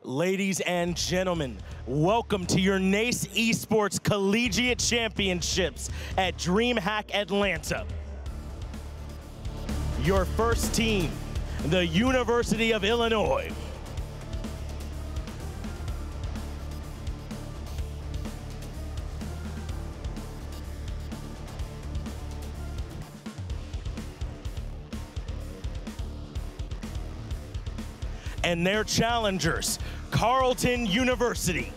Ladies and gentlemen, welcome to your NAC Esports Collegiate Championships at Dreamhack Atlanta. Your first team, the University of Illinois. And their challengers, Carleton University.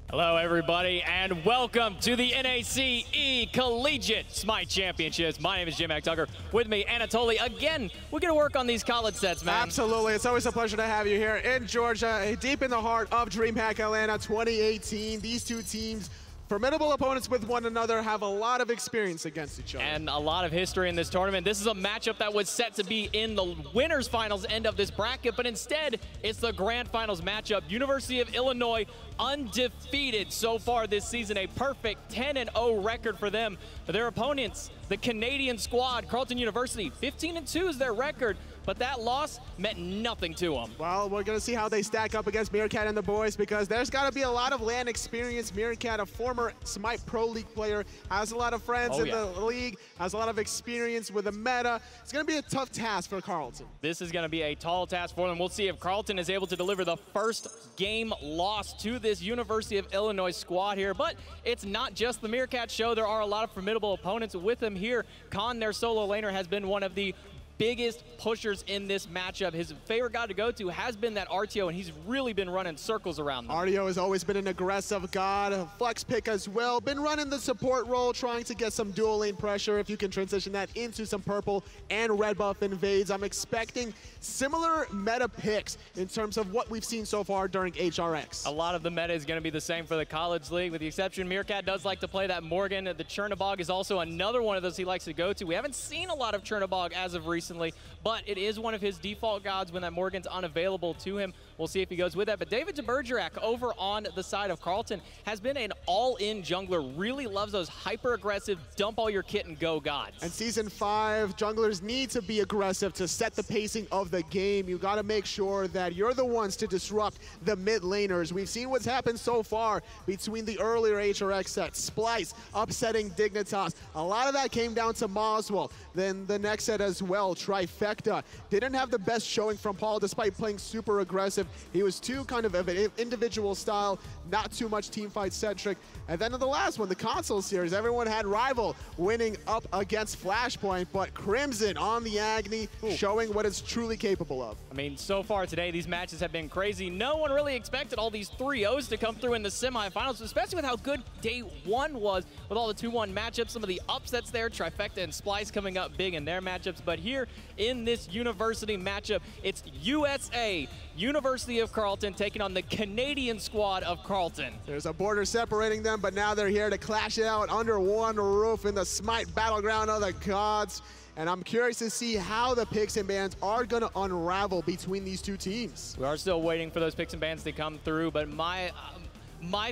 Hello everybody and welcome to the NAC Collegiate Smite Championships. My name is Dreamhack. With me, Anatoly. Again, we're going to work on these college sets, man. Absolutely. It's always a pleasure to have you here in Georgia, deep in the heart of Dreamhack Atlanta 2018. These two teams, formidable opponents with one another, have a lot of experience against each other. And a lot of history in this tournament. This is a matchup that was set to be in the winners finals end of this bracket, but instead it's the grand finals matchup. University of Illinois undefeated so far this season, a perfect 10-0 record for them. Their opponents, the Canadian squad, Carleton University, 15-2 is their record, but that loss meant nothing to them. Well, we're going to see how they stack up against Meerkat and the boys, because there's got to be a lot of LAN experience. Meerkat, a former Smite Pro League player, has a lot of friends in the league, has a lot of experience with the meta. It's going to be a tough task for Carleton. This is going to be a tall task for them. We'll see if Carleton is able to deliver the first game loss to this University of Illinois squad here. But it's not just the Meerkat show. There are a lot of formidable opponents with them here. Kaaahn, their solo laner, has been one of the biggest pushers in this matchup. His favorite guy to go to has been that Artio, and he's really been running circles around them. Artio has always been an aggressive god, a flex pick as well. Been running the support role, trying to get some dual lane pressure. If you can transition that into some purple and red buff invades, I'm expecting similar meta picks in terms of what we've seen so far during HRX. A lot of the meta is going to be the same for the college league, with the exception Meerkat does like to play that Morgan. The Chernobog is also another one of those he likes to go to. We haven't seen a lot of Chernobog as of recently, but it is one of his default gods when that Morgan's unavailable to him. We'll see if he goes with that. But DavidDebergerac over on the side of Carleton has been an all-in jungler, really loves those hyper-aggressive, dump all your kit and go gods. And Season 5, junglers need to be aggressive to set the pacing of the game. You got to make sure that you're the ones to disrupt the mid laners. We've seen what's happened so far between the earlier HRX set. Splice upsetting Dignitas. A lot of that came down to Moswell. Then the next set as well, Trifecta. Didn't have the best showing from Paul despite playing super aggressive. He was too kind of an individual style, not too much team fight centric. And then in the last one, the console series, everyone had Rival winning up against Flashpoint, but Crimson on the Agni, showing what it's truly capable of. I mean, so far today, these matches have been crazy. No one really expected all these 3-0s to come through in the semifinals, especially with how good day one was with all the 2-1 matchups, some of the upsets there, Trifecta and Splice coming up big in their matchups. But here in this university matchup, it's USA, University of Carleton, taking on the Canadian squad of Carleton. There's a border separating them, but now they're here to clash it out under one roof in the Smite battleground of the gods. And I'm curious to see how the picks and bans are going to unravel between these two teams. We are still waiting for those picks and bans to come through, but my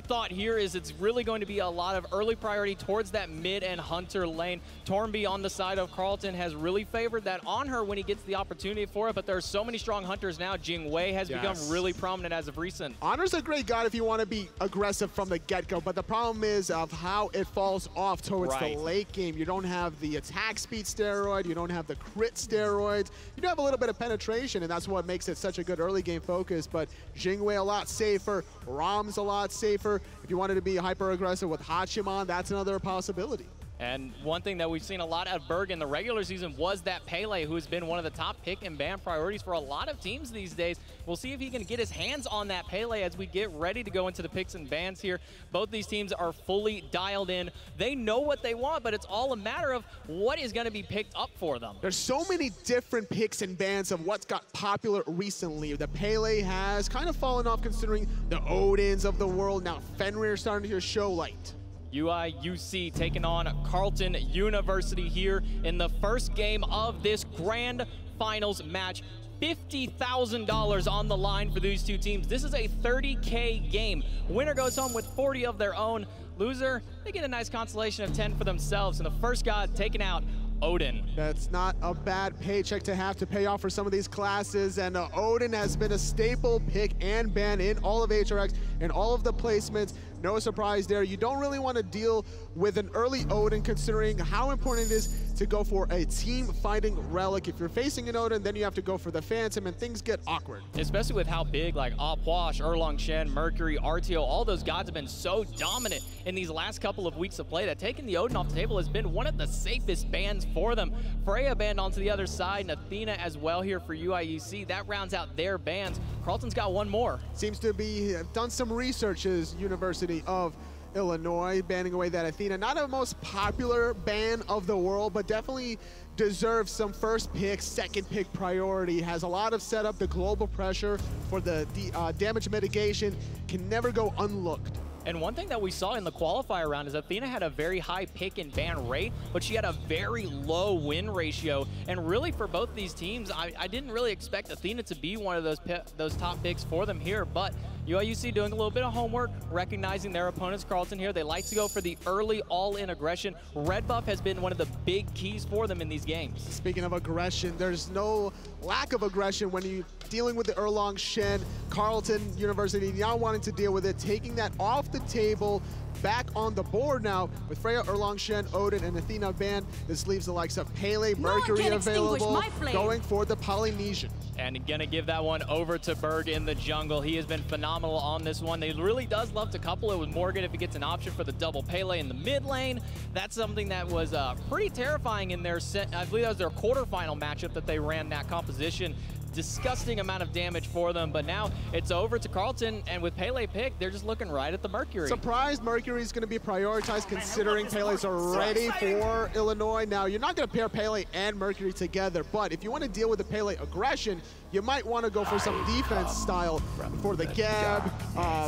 thought here is it's really going to be a lot of early priority towards that mid and hunter lane. Tourmby on the side of Carleton has really favored that Anhur when he gets the opportunity for it, but there are so many strong hunters now. Jingwei has become really prominent as of recent. Anhur's a great god if you want to be aggressive from the get-go, but the problem is of how it falls off towards the late game. You don't have the attack speed steroid, you don't have the crit steroids, you do have a little bit of penetration, and that's what makes it such a good early game focus, but Jingwei a lot safer, Rom's a lot safer. If you wanted to be hyper-aggressive with Hachiman, that's another possibility. And one thing that we've seen a lot at Berg in the regular season was that Pele, who has been one of the top pick and ban priorities for a lot of teams these days. We'll see if he can get his hands on that Pele as we get ready to go into the picks and bans here. Both these teams are fully dialed in. They know what they want, but it's all a matter of what is going to be picked up for them. There's so many different picks and bans of what's got popular recently. The Pele has kind of fallen off considering the Odins of the world. Now Fenrir starting to show light. UIUC taking on Carleton University here in the first game of this grand finals match. $50,000 on the line for these two teams. This is a 30K game. Winner goes home with 40 of their own. Loser, they get a nice consolation of 10 for themselves. And the first guy taken out, Odin. That's not a bad paycheck to have to pay off for some of these classes, and Odin has been a staple pick and ban in all of HRX and all of the placements. No surprise there. You don't really want to deal with an early Odin considering how important it is to go for a team fighting relic. If you're facing an Odin, then you have to go for the Phantom and things get awkward. Especially with how big like Puch, Erlang Shen, Mercury, Artio, all those gods have been so dominant in these last couple of weeks of play that taking the Odin off the table has been one of the safest bans for them. Freya banned onto the other side and Athena as well here for UIUC. That rounds out their bans. Carleton's got one more. Seems to be done some research as University of Illinois, banning away that Athena. Not a most popular ban of the world, but definitely deserves some first pick, second pick priority. Has a lot of setup. The global pressure for the damage mitigation can never go unlooked. And one thing that we saw in the qualifier round is Athena had a very high pick and ban rate, but she had a very low win ratio. And really for both these teams, I didn't really expect Athena to be one of those top picks for them here, but UIUC doing a little bit of homework, recognizing their opponents, Carleton here. They like to go for the early all-in aggression. Red buff has been one of the big keys for them in these games. Speaking of aggression, there's no lack of aggression when you're dealing with the Erlang Shen. Carleton University now wanting to deal with it, taking that off the table, back on the board now with Freya, Erlang Shen, Odin, and Athena banned. This leaves the likes of Pele, Mercury available, going for the Polynesian. And gonna give that one over to Berg in the jungle. He has been phenomenal on this one. He really does love to couple it with Morgan if he gets an option for the double Pele in the mid lane. That's something that was pretty terrifying in their, I believe that was their quarterfinal matchup that they ran that composition. Disgusting amount of damage for them, but now it's over to Carleton, and with Pele picked, they're just looking right at the Mercury. Surprised Mercury is going to be prioritized considering Pele's already for Illinois. Now, you're not going to pair Pele and Mercury together, but if you want to deal with the Pele aggression, you might want to go for some defense style for the Gab,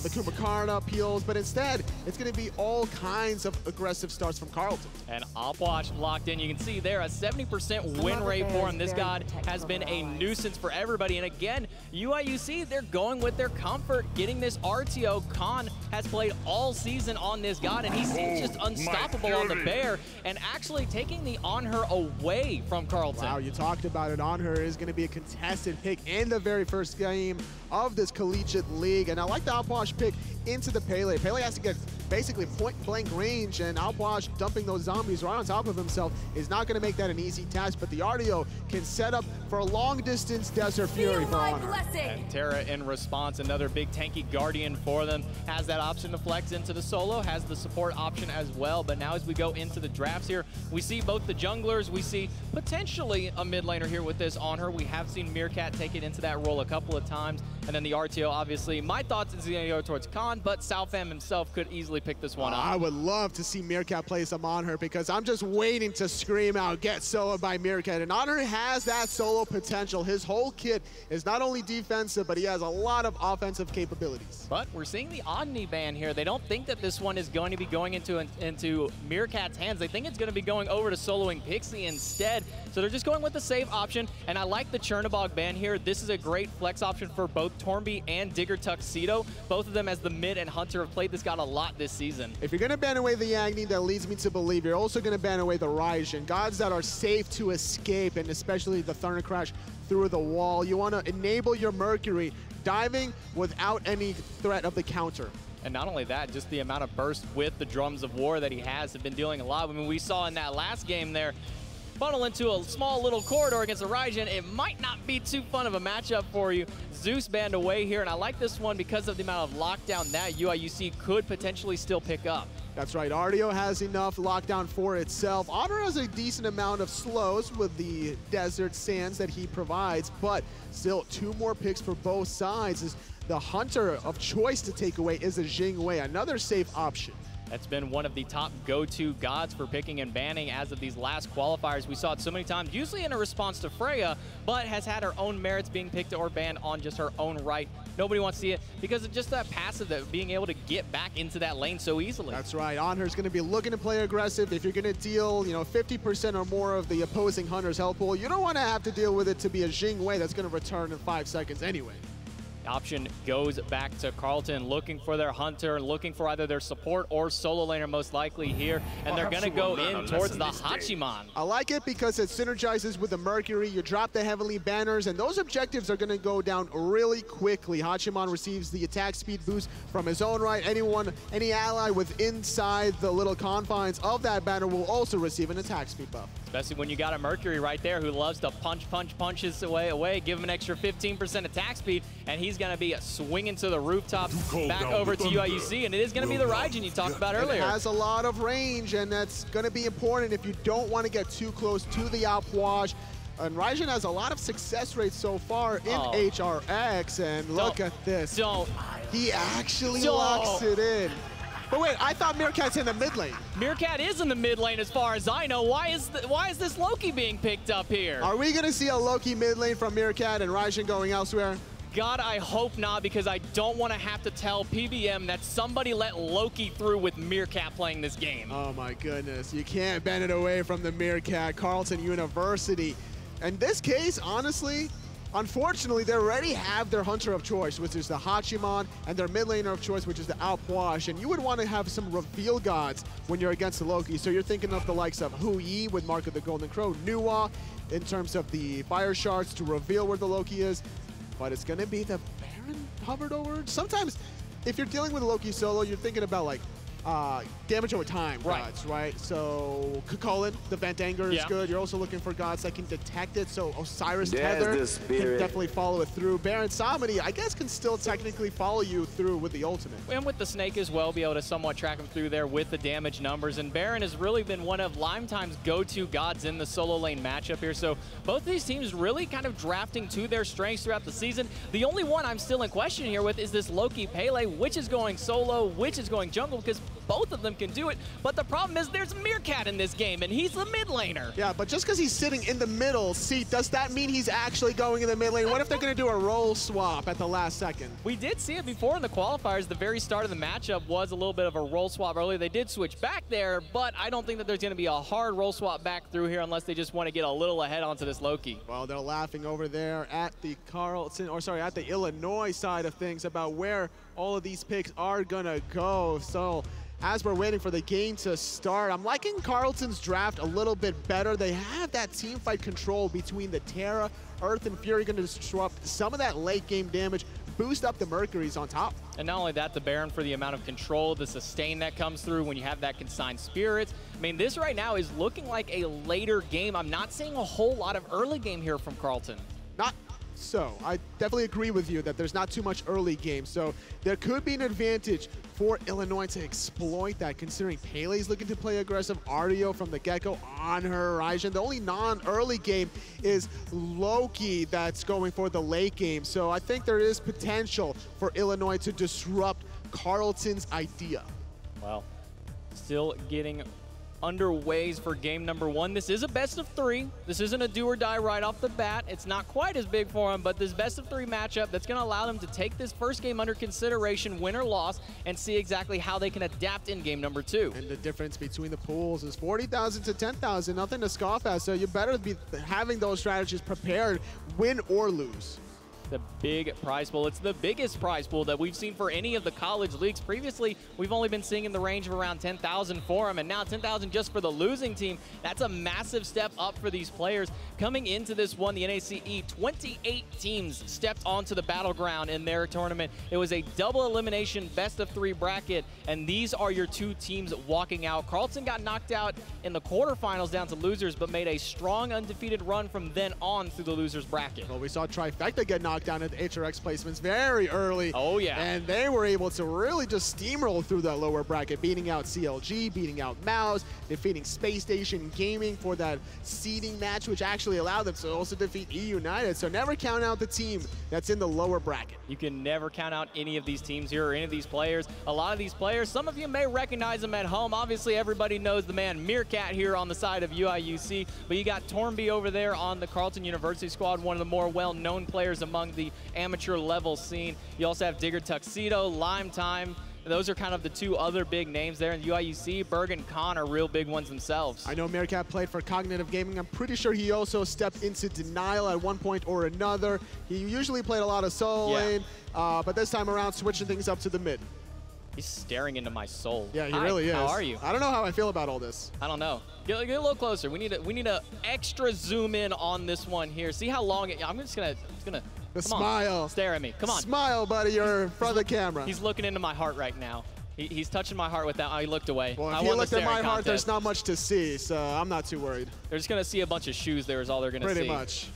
the Kumakarna peels, but instead, it's going to be all kinds of aggressive starts from Carleton. And Puch locked in. You can see there a 70% win rate for him. This god has been a nuisance for everybody. And again, UIUC, they're going with their comfort, getting this Artio. Kaaahn has played all season on this god, and he seems just unstoppable on the bear, and actually taking the Anhur away from Carleton. Wow, you talked about it. Anhur is going to be a contested pick in the very first game of this collegiate league, and I like the Puch pick into the Pele. Pele has to get basically point-blank range, and Puch dumping those zombies right on top of himself is not going to make that an easy task, but the Artio can set up for a long-distance Desert Fury for Anhur. And Terra in response, another big tanky Guardian for them, has that option to flex into the solo, has the support option as well, but now as we go into the drafts here, we see both the junglers, we see potentially a mid laner here with this Anhur. We have seen Meerkat take it into that role a couple of times, and then the Artio, obviously, my thoughts is going to go towards Kaaahn, but salfam himself could easily pick this one up. I would love to see Meerkat play some Anhur because I'm just waiting to scream out, get soloed by Meerkat. And Anhur has that solo potential. His whole kit is not only defensive, but he has a lot of offensive capabilities. But we're seeing the Omni ban here. They don't think that this one is going to be going into Meerkat's hands. They think it's going to be going over to soloing Pixie instead. So they're just going with the save option. And I like the Chernobog ban here. This is a great flex option for both Tourmby and Diggertuxedo. Both of them as the mid and Hunter have played this god a lot this season. If you're going to ban away the Agni, that leads me to believe you're also going to ban away the Raijin. Gods that are safe to escape, and especially the Thunder Crash through the wall. You want to enable your Mercury diving without any threat of the counter. And not only that, just the amount of burst with the Drums of War that he has have been dealing a lot. I mean, we saw in that last game there, funnel into a small little corridor against a Raijin. It might not be too fun of a matchup for you. Zeus banned away here, and I like this one because of the amount of lockdown that UIUC could potentially still pick up. That's right, Artio has enough lockdown for itself. Anhur has a decent amount of slows with the desert sands that he provides, but still 2 more picks for both sides. As the Hunter of choice to take away is a Jingwei, another safe option. That's been one of the top go-to gods for picking and banning as of these last qualifiers. We saw it so many times, usually in a response to Freya, but has had her own merits being picked or banned on just her own right Nobody wants to see it because of just that passive, that being able to get back into that lane so easily. That's right. Anhur's going to be looking to play aggressive. If you're going to deal, 50% or more of the opposing Hunter's health pool, you don't want to have to deal with it to be a Jing Wei that's going to return in 5 seconds anyway. Option goes back to Carleton, looking for their Hunter, looking for either their support or solo laner most likely here, and they're going to go in towards the Hachiman. I like it because it synergizes with the Mercury. You drop the Heavenly Banners, and those objectives are going to go down really quickly. Hachiman receives the attack speed boost from his own right. Any ally with inside the little confines of that banner will also receive an attack speed buff. Especially when you got a Mercury right there who loves to punch his way, give him an extra 15% attack speed, and he's going to be swinging to the rooftops back over to UIUC, and it is going to be the Raijin you talked about earlier. It has a lot of range, and that's going to be important if you don't want to get too close to the outwash. And Raijin has a lot of success rates so far in HRX, and look at this. He actually locks it in. But wait, I thought Meerkat's in the mid lane. Meerkat is in the mid lane as far as I know. Why is this Loki being picked up here? Are we going to see a Loki mid lane from Meerkat and Raijin going elsewhere? God, I hope not, because I don't want to have to tell PBM that somebody let Loki through with Meerkat playing this game. Oh my goodness, you can't bend it away from the Meerkat. Carleton University. In this case, honestly, unfortunately, they already have their Hunter of choice, which is the Hachiman, and their mid laner of choice, which is the Outwash. And you would want to have some reveal gods when you're against the Loki. So you're thinking of the likes of Hu Yi with Mark of the Golden Crow, Nuwa in terms of the Fire Shards to reveal where the Loki is. But it's going to be the Baron hovered over. Sometimes, if you're dealing with Loki solo, you're thinking about like damage over time gods, right? So Kaaahn, the Vandanger is good. You're also looking for gods that can detect it. So Osiris Tether can definitely follow it through. Baron Samedi, I guess, can still technically follow you through with the ultimate. And with the Snake as well, be able to somewhat track him through there with the damage numbers. And Baron has really been one of LimeTime's go-to gods in the solo lane matchup here. So both these teams really kind of drafting to their strengths throughout the season. The only one I'm still in question here with is this Loki Pele, which is going solo, which is going jungle, because both of them can do it, but the problem is there's Meerkat in this game, and he's the mid laner. Yeah, but just because he's sitting in the middle seat, does that mean he's actually going in the mid lane? What if they're going to do a role swap at the last second? We did see it before in the qualifiers. The very start of the matchup was a little bit of a role swap earlier. They did switch back there, but I don't think that there's going to be a hard role swap back through here unless they just want to get a little ahead onto this Loki. Well, they're laughing over there at the at the Illinois side of things about where all of these picks are going to go. So as we're waiting for the game to start, I'm liking Carleton's draft a little bit better. They have that team fight control between the Terra, Earth, and Fury, going to disrupt some of that late game damage, boost up the Mercuries on top. And not only that, the Baron for the amount of control, the sustain that comes through when you have that consigned spirits. I mean, this right now is looking like a later game. I'm not seeing a whole lot of early game here from Carleton. Not so. I definitely agree with you that there's not too much early game. So there could be an advantage for Illinois to exploit that, considering Pele's looking to play aggressive, Artio from the get-go, Anhur, Raijin. The only non-early game is Loki that's going for the late game. So I think there is potential for Illinois to disrupt Carleton's idea. Well, still getting underways for game number one. This is a best of three. This isn't a do or die right off the bat. It's not quite as big for them, but this best of three matchup, that's going to allow them to take this first game under consideration, win or loss, and see exactly how they can adapt in game number two. And the difference between the pools is 40,000 to 10,000, nothing to scoff at, so you better be having those strategies prepared, win or lose. The big prize pool. It's the biggest prize pool that we've seen for any of the college leagues. Previously, we've only been seeing in the range of around 10,000 for them, and now 10,000 just for the losing team. That's a massive step up for these players. Coming into this one, the NACE, 28 teams stepped onto the battleground in their tournament. It was a double elimination best of three bracket, and these are your two teams walking out. Carleton got knocked out in the quarterfinals down to losers, but made a strong undefeated run from then on through the losers bracket. Well, we saw Trifecta get knocked down at the HRX placements very early. Oh, yeah. And they were able to really just steamroll through that lower bracket, beating out CLG, beating out Mouse, defeating Space Station Gaming for that seeding match, which actually allowed them to also defeat E United. So never count out the team that's in the lower bracket. You can never count out any of these teams here or any of these players. A lot of these players, some of you may recognize them at home. Obviously, everybody knows the man Meerkat here on the side of UIUC, but you got Tourmby over there on the Carleton University squad, one of the more well-known players among among the amateur level scene. You also have Diggertuxedo, LimeTime. Those are kind of the two other big names there in UIUC. Berg and Kaaahn are real big ones themselves. I know Meerkat played for Cognitive Gaming. I'm pretty sure he also stepped into Denial at one point or another. He usually played a lot of solo lane, but this time around switching things up to the mid. He's staring into my soul. Yeah, he really is. How are you? I don't know how I feel about all this. I don't know. Get a little closer. We need a extra zoom in on this one here. See how long I'm just gonna the smile. On. Stare at me. Come on. Smile, buddy. You're in front of the camera. He's looking into my heart right now. He's touching my heart with that. Oh, he looked away. Well, if he looked at my heart, there's not much to see, so I'm not too worried. They're just going to see a bunch of shoes there is all they're going to see. Pretty much.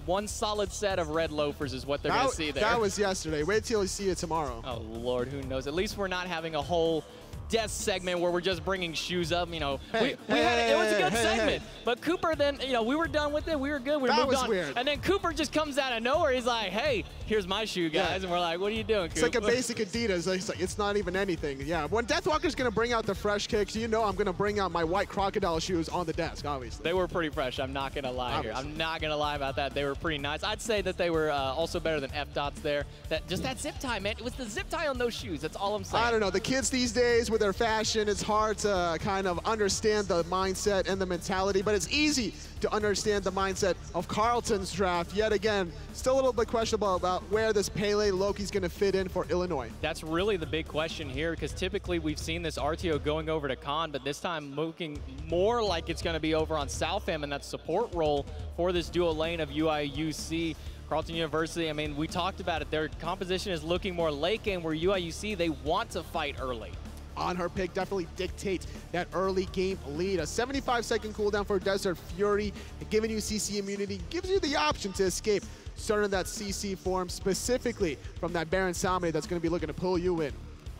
One solid set of red loafers is what they're going to see there. That was yesterday. Wait till you see it tomorrow. Oh, Lord, who knows? At least we're not having a whole death segment where we're just bringing shoes up. You know, it was a good segment. But Cooper then, you know, we were done with it. We were good. We moved on. Weird. And then Cooper just comes out of nowhere. He's like, hey, here's my shoe, guys. And we're like, what are you doing, Cooper? It's like a basic Adidas. It's not even anything. Yeah, when Deathwalker's going to bring out the fresh kicks, you know I'm going to bring out my white crocodile shoes on the desk, obviously. They were pretty fresh. I'm not going to lie here. I'm not going to lie about that. They were pretty nice. I'd say that they were also better than F-Dots there. Just that zip tie, man. It was the zip tie on those shoes. That's all I'm saying. I don't know. The kids these days with their fashion, it's hard to kind of understand the mindset and the mentality, but it's easy to understand the mindset of Carleton's draft. Yet again, still a little bit questionable about where this Pele Loki's going to fit in for Illinois. That's really the big question here, because typically we've seen this Artio going over to Kaaahn, but this time looking more like it's going to be over on salfam in that support role for this dual lane of UIUC. Carleton University, I mean, we talked about it. Their composition is looking more late game, where UIUC, they want to fight early. Anhur pick definitely dictates that early game lead. A 75-second cooldown for Desert Fury, giving you CC immunity, gives you the option to escape certain that CC form, specifically from that Baron Samedi that's going to be looking to pull you in.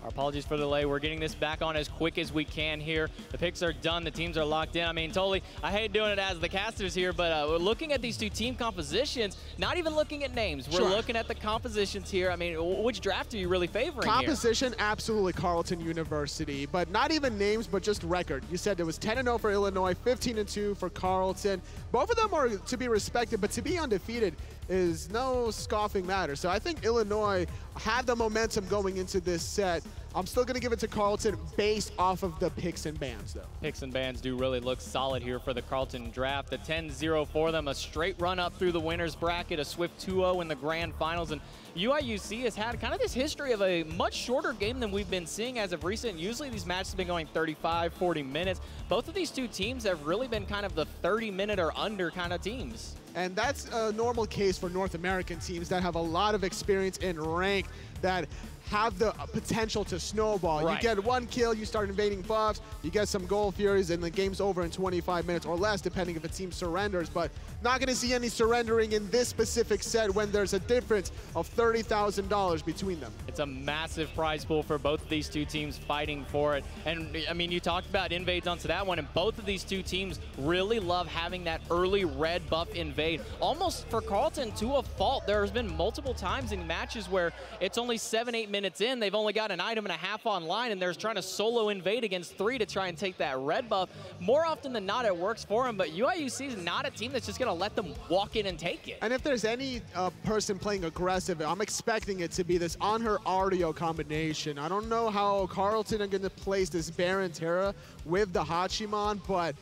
Our apologies for the delay. We're getting this back on as quick as we can here. The picks are done. The teams are locked in. I mean, totally, I hate doing it as the casters here, but we're looking at these two team compositions, not even looking at names. We're looking at the compositions here. I mean, which draft are you really favoring Composition, here? Absolutely Carleton University, but not even names, but just record. You said it was 10-0 for Illinois, 15-2 for Carleton. Both of them are to be respected, but to be undefeated is no scoffing matter. So I think Illinois had the momentum going into this set. I'm still going to give it to Carleton based off of the picks and bans, though. Picks and bans do really look solid here for the Carleton draft. The 10-0 for them, a straight run up through the winner's bracket, a swift 2-0 in the grand finals. And UIUC has had kind of this history of a much shorter game than we've been seeing as of recent. Usually these matches have been going 35, 40 minutes. Both of these two teams have really been kind of the 30-minute or under kind of teams. And that's a normal case for North American teams that have a lot of experience in rank, that have the potential to snowball. You get one kill, you start invading buffs, you get some gold furies, and the game's over in 25 minutes or less, depending if a team surrenders. But not going to see any surrendering in this specific set when there's a difference of $30,000 between them. It's a massive prize pool for both of these two teams fighting for it. And I mean, you talked about invades onto that one, and both of these two teams really love having that early red buff invade. Almost for Carleton to a fault. There's been multiple times in matches where it's only 7-8 minutes in, they've only got an item and a half online, and they're trying to solo invade against 3 to try and take that red buff. More often than not, it works for them, but UIUC is not a team that's just going to let them walk in and take it. And if there's any person playing aggressive, I'm expecting it to be this Anhur Artio combination. I don't know how Carleton are going to place this Baron Terra with the Hachiman, but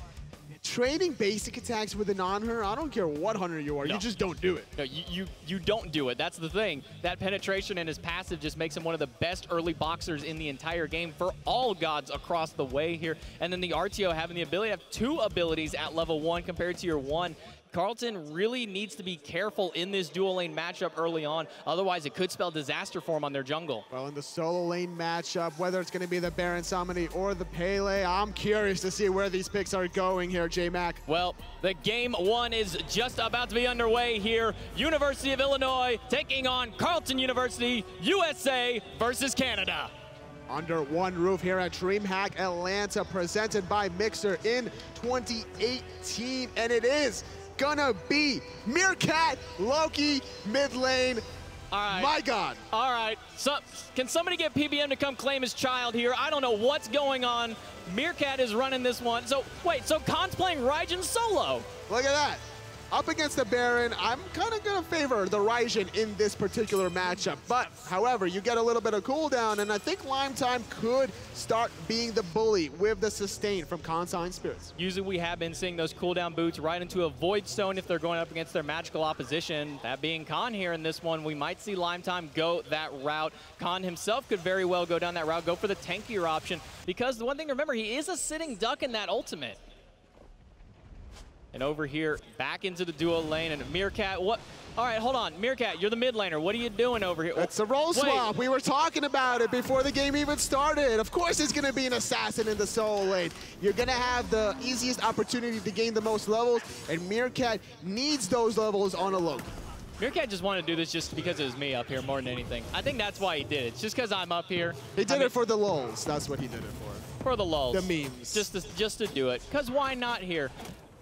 trading basic attacks with an Anhur, I don't care what hunter you are, you just don't do it. No, you don't do it. That's the thing. That penetration and his passive just makes him one of the best early boxers in the entire game for all gods across the way here. And then the Artio having the ability to have 2 abilities at level 1 compared to your 1. Carleton really needs to be careful in this dual lane matchup early on. Otherwise, it could spell disaster for him on their jungle. Well, in the solo lane matchup, whether it's going to be the Baron Samedi or the Pele, I'm curious to see where these picks are going here, J-Mac. Well, the game 1 is just about to be underway here. University of Illinois taking on Carleton University, USA versus Canada. Under one roof here at Dreamhack Atlanta, presented by Mixer in 2018, and it is gonna be Meerkat, Loki, mid lane. All right. My God. All right. So, can somebody get PBM to come claim his child here? I don't know what's going on. Meerkat is running this one. So, wait, so Kahn's playing Raijin solo. Look at that. Up against the Baron, I'm kind of going to favor the Raijin in this particular matchup. But, however, you get a little bit of cooldown, and I think LimeTime could start being the bully with the sustain from Kaaahn Spirits. Usually we have been seeing those cooldown boots right into a Void Stone if they're going up against their magical opposition. That being Kaaahn here in this one, we might see LimeTime go that route. Kaaahn himself could very well go down that route, go for the tankier option, because the one thing to remember, he is a sitting duck in that ultimate. And over here, back into the duo lane, and Meerkat, what? All right, hold on. Meerkat, you're the mid laner. What are you doing over here? It's a role swap. We were talking about it before the game even started. Of course it's going to be an assassin in the solo lane. You're going to have the easiest opportunity to gain the most levels, and Meerkat needs those levels on a Loki. Meerkat just wanted to do this just because it was me up here more than anything. I think that's why he did it. It's just because I'm up here. He did it for the lulz. That's what he did it for. For the lulz. The memes. Just to do it. Because why not here?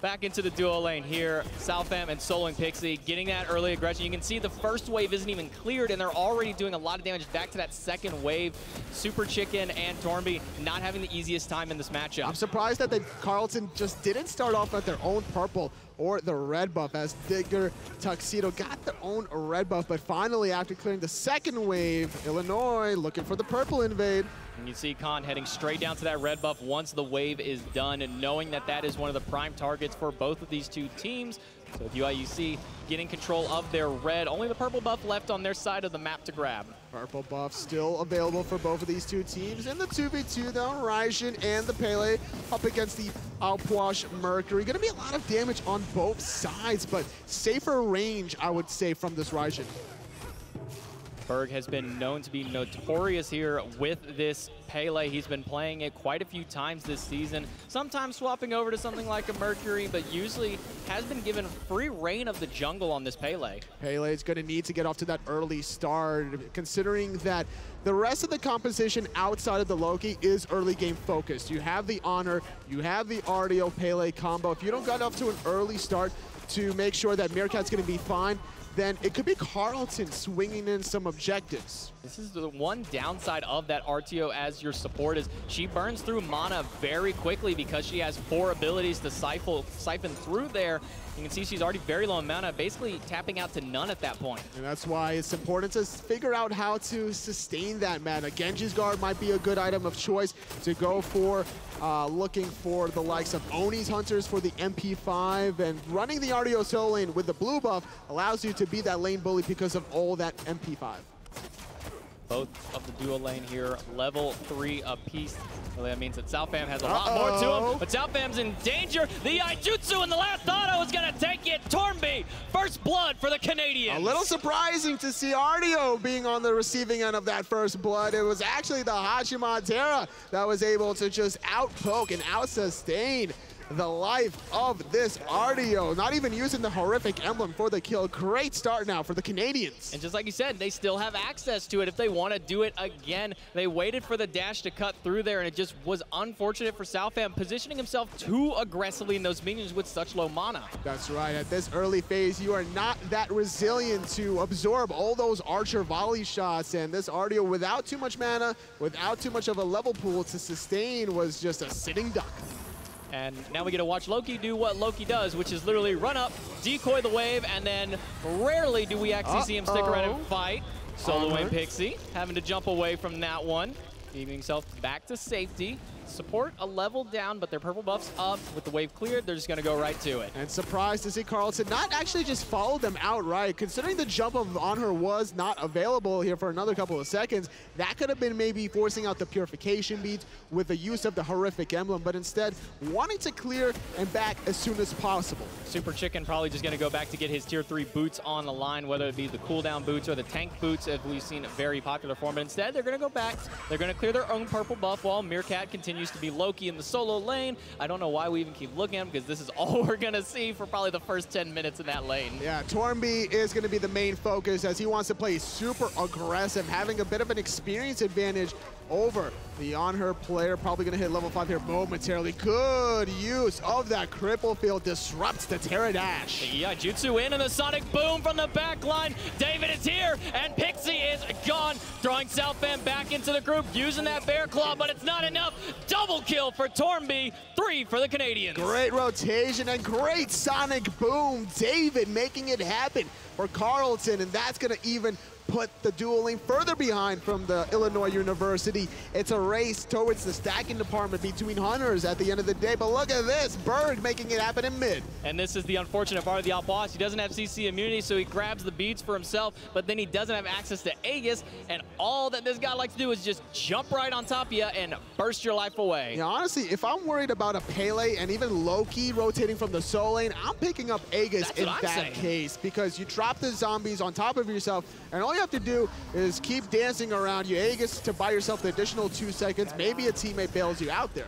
Back into the duo lane here, salfam and soloing Pixie, getting that early aggression. You can see the first wave isn't even cleared, and they're already doing a lot of damage back to that second wave. Superchicken and Tourmby not having the easiest time in this matchup. I'm surprised that Carleton just didn't start off with their own purple or the red buff, as Diggertuxedo got their own red buff, but finally, after clearing the second wave, Illinois looking for the purple invade. And you see Kaaahn heading straight down to that red buff once the wave is done, and knowing that that is one of the prime targets for both of these two teams. So with UIUC getting control of their red, only the purple buff left on their side of the map to grab. Purple buff still available for both of these two teams. In the 2v2 though, Raijin and the Pele up against the Puch Mercury. Gonna be a lot of damage on both sides, but safer range, I would say, from this Raijin. Berg has been known to be notorious here with this Pele. He's been playing it quite a few times this season, sometimes swapping over to something like a Mercury, but usually has been given free reign of the jungle on this Pele. Pele is going to need to get off to that early start, considering that the rest of the composition outside of the Loki is early game focused. You have the Anhur, you have the Artio Pele combo. If you don't get off to an early start to make sure that Meerkat's going to be fine, then it could be Carleton swinging in some objectives. This is the one downside of that Artio as your support is she burns through mana very quickly because she has 4 abilities to siphon through there. You can see she's already very low in mana, basically tapping out to none at that point. And that's why it's important to figure out how to sustain that mana. Genji's Guard might be a good item of choice to go for, looking for the likes of Oni's Hunters for the MP5, and running the Artio solo lane with the blue buff allows you to be that lane bully because of all that MP5. Both of the duo lane here, level 3 apiece. Well, that means that salfam has a lot more to him, but salfam's in danger. The Iaijutsu in the last auto is going to take it. Tourmby, first blood for the Canadians. A little surprising to see Artio being on the receiving end of that first blood. It was actually the Hachiman Terra that was able to just outpoke and out-sustain the life of this Artio, not even using the horrific emblem for the kill. Great start now for the Canadians. And just like you said, they still have access to it if they want to do it again. They waited for the dash to cut through there, and it just was unfortunate for salfam positioning himself too aggressively in those minions with such low mana. That's right. At this early phase, you are not that resilient to absorb all those archer volley shots, and this Artio, without too much mana, without too much of a level pool to sustain, was just a sitting duck. And now we get to watch Loki do what Loki does, which is literally run up, decoy the wave, and then rarely do we actually see him stick around and fight. Soloing Pixie, having to jump away from that one, leaving himself back to safety. Support a level down, but their purple buff's up. With the wave cleared, they're just going to go right to it. And surprised to see Carleton not actually just follow them outright. Considering the jump of Anhur was not available here for another couple of seconds, that could have been maybe forcing out the purification beats with the use of the horrific emblem, but instead wanting to clear and back as soon as possible. Superchicken probably just going to go back to get his tier 3 boots on the line, whether it be the cooldown boots or the tank boots, as we've seen a very popular form. But instead, they're going to go back. They're going to clear their own purple buff while Meerkat continues to be Loki in the solo lane. I don't know why we even keep looking at him, because this is all we're going to see for probably the first 10 minutes in that lane. Yeah, Tourmby is going to be the main focus as he wants to play super aggressive, having a bit of an experience advantage over. The Anhur player probably going to hit level 5 here momentarily. Good use of that cripple field. Disrupts the Terra dash. Yeah, Jutsu in and the Sonic Boom from the back line. David is here, and Pixie is gone. Throwing salfam back into the group, using that Bear Claw, but it's not enough. Double kill for Tourmby, 3 for the Canadians. Great rotation and great Sonic Boom. David making it happen for Carleton, and that's going to even put the dueling further behind from the Illinois University. It's a race towards the stacking department between hunters at the end of the day, but look at this, Berg making it happen in mid. And this is the unfortunate part of the outboss. He doesn't have CC immunity, so he grabs the beats for himself, but then he doesn't have access to Aegis, and all that this guy likes to do is just jump right on top of you and burst your life away. Yeah, honestly, if I'm worried about a Pele and even Loki rotating from the soul lane, I'm picking up Aegis in that case, because you drop the zombies on top of yourself, and all you have to do is keep dancing around. You Aegis to buy yourself the additional 2 seconds. Maybe a teammate bails you out there.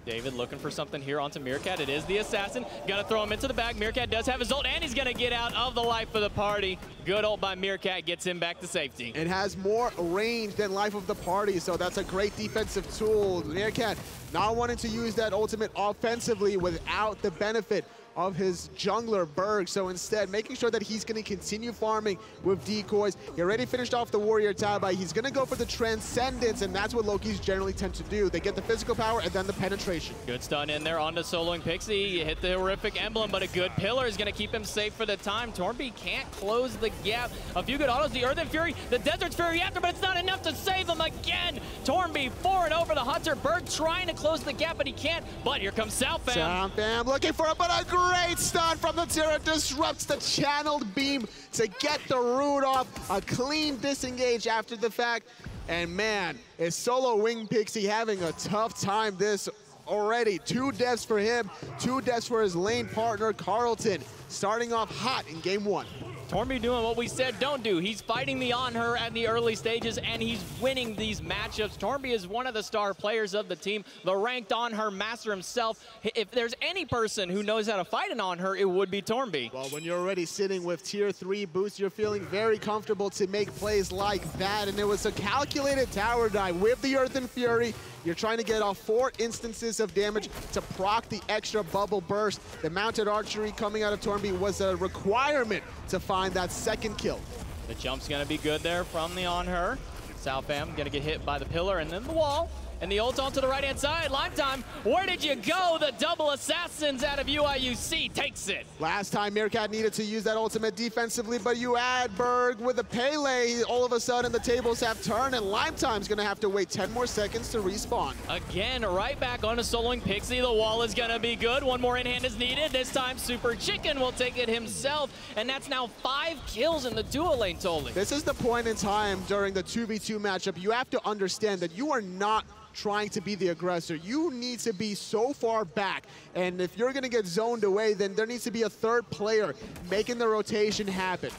David looking for something here onto Meerkat. It is the assassin. Gonna throw him into the bag. Meerkat does have his ult, and he's gonna get out of the life of the party. Good ult by Meerkat, gets him back to safety. It has more range than life of the party, so that's a great defensive tool. Meerkat not wanting to use that ultimate offensively without the benefit of his jungler, Berg. So instead, making sure that he's going to continue farming with decoys. He already finished off the Warrior Tabai. He's going to go for the Transcendence, and that's what Lokis generally tend to do. They get the physical power and then the penetration. Good stun in there onto soloing Pixie. He hit the horrific emblem, but a good pillar is going to keep him safe for the time. Tourmby can't close the gap. A few good autos. The Earthen Fury, the Desert's Fury after, but it's not enough to save him again. Tourmby forward over the Hunter. Berg trying to close the gap, but he can't. But here comes salfam. Salfam looking for it, but a great stun from the Terra. Disrupts the channeled beam to get the root off. A clean disengage after the fact. And man, is solo wing Pixie having a tough time this already. 2 deaths for him, 2 deaths for his lane partner, Carleton. Starting off hot in game 1. Tourmby doing what we said don't do. He's fighting the Anhur at the early stages, and he's winning these matchups. Tourmby is one of the star players of the team, the ranked Anhur master himself. If there's any person who knows how to fight an Anhur, it would be Tourmby. Well, when you're already sitting with tier 3 boost, you're feeling very comfortable to make plays like that, and it was a calculated tower dive with the Earthen Fury. You're trying to get off 4 instances of damage to proc the extra bubble burst. The mounted archery coming out of Tourmby was a requirement to find that second kill. The jump's gonna be good there from the Anhur. salfam gonna get hit by the pillar and then the wall. And the ult onto the right-hand side. LimeTime, where did you go? The double assassins out of UIUC takes it. Last time Meerkat needed to use that ultimate defensively, but you add Berg with a Pele. All of a sudden, the tables have turned, and LimeTime's going to have to wait 10 more seconds to respawn. Again, right back onto soloing Pixie. The wall is going to be good. One more in-hand is needed. This time, SuperChicken will take it himself, and that's now 5 kills in the duo lane totally. This is the point in time during the 2v2 matchup. You have to understand that you are not trying to be the aggressor. You need to be so far back, and if you're going to get zoned away, then there needs to be a third player making the rotation happen.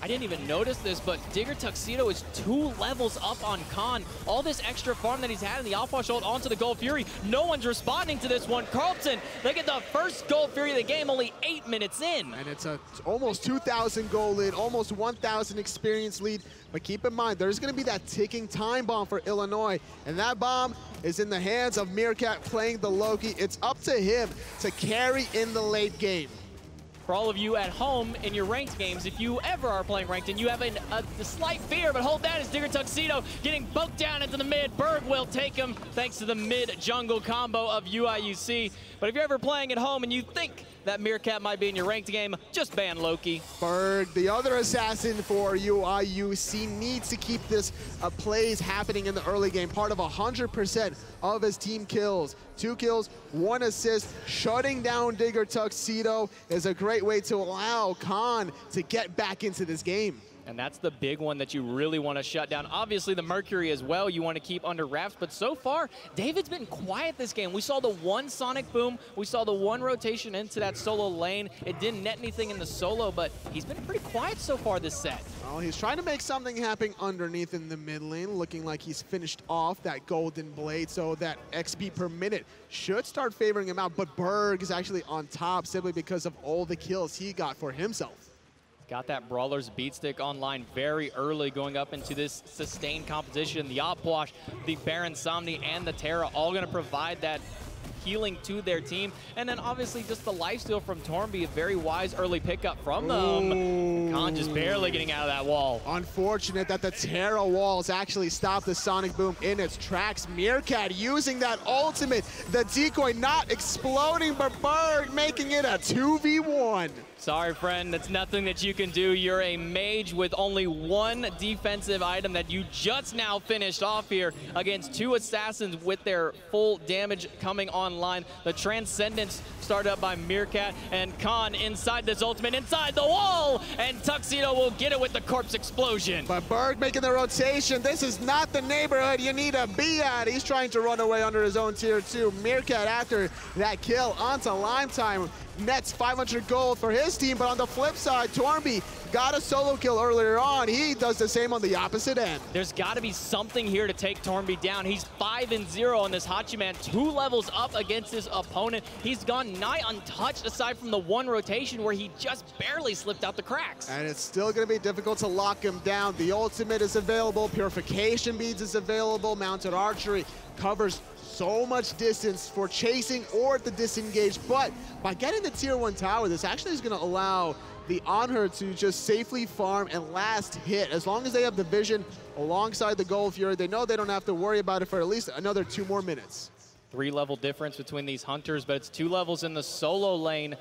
I didn't even notice this, but Diggertuxedo is 2 levels up on Kaaahn. All this extra farm that he's had in the Outwash ult onto the Gold Fury. No one's responding to this one. Carleton, they get the first Gold Fury of the game only 8 minutes in. And it's a almost 2,000 goal lead, almost 1,000 experience lead. But keep in mind, there's going to be that ticking time bomb for Illinois. And that bomb is in the hands of Meerkat playing the Loki. It's up to him to carry in the late game. For all of you at home in your ranked games, if you ever are playing ranked and you have a slight fear, but hold that, is Diggertuxedo getting poked down into the mid. Berg will take him thanks to the mid-jungle combo of UIUC. But if you're ever playing at home and you think that Meerkat might be in your ranked game, just ban Loki. Berg, the other assassin for UIUC, needs to keep this plays happening in the early game. Part of 100% of his team kills. 2 kills, 1 assist. Shutting down Diggertuxedo is a great way to allow Kaaahn to get back into this game. And that's the big one that you really want to shut down. Obviously, the Mercury as well, you want to keep under wraps. But so far, David's been quiet this game. We saw the 1 Sonic Boom. We saw the 1 rotation into that solo lane. It didn't net anything in the solo, but he's been pretty quiet so far this set. Well, he's trying to make something happen underneath in the mid lane, looking like he's finished off that golden blade, so that XP per minute should start favoring him out. But Berg is actually on top simply because of all the kills he got for himself. Got that Brawler's beat stick online very early going up into this sustained competition. The Puch, the Baron Samedi, and the Terra all going to provide that healing to their team. And then obviously just the lifesteal from Tourmby, a very wise early pickup from them. Kaaahn just barely getting out of that wall. Unfortunate that the Terra walls actually stopped the Sonic Boom in its tracks. Meerkat using that ultimate, the decoy not exploding, but Berg making it a 2v1. Sorry, friend, that's nothing that you can do. You're a mage with only one defensive item that you just now finished off here against two assassins with their full damage coming online. The Transcendence started up by Meerkat, and Kaaahn inside this ultimate, inside the wall, and Tuxedo will get it with the corpse explosion. But Berg making the rotation. This is not the neighborhood you need to be at. He's trying to run away under his own tier 2. Meerkat, after that kill onto LimeTime, nets 500 gold for his team, but on the flip side, Tourmby got a solo kill earlier on. He does the same on the opposite end. There's got to be something here to take Tourmby down. He's 5-0 on this Hachiman, 2 levels up against his opponent. He's gone nigh untouched aside from the one rotation where he just barely slipped out the cracks. And it's still going to be difficult to lock him down. The ultimate is available, Purification Beads is available, Mounted Archery covers so much distance for chasing or the disengage, but by getting the tier 1 tower, this actually is going to allow the Anhur to just safely farm and last hit. As long as they have the vision alongside the Gold Fury, they know they don't have to worry about it for at least another 2 more minutes. 3-level difference between these hunters, but it's 2 levels in the solo lane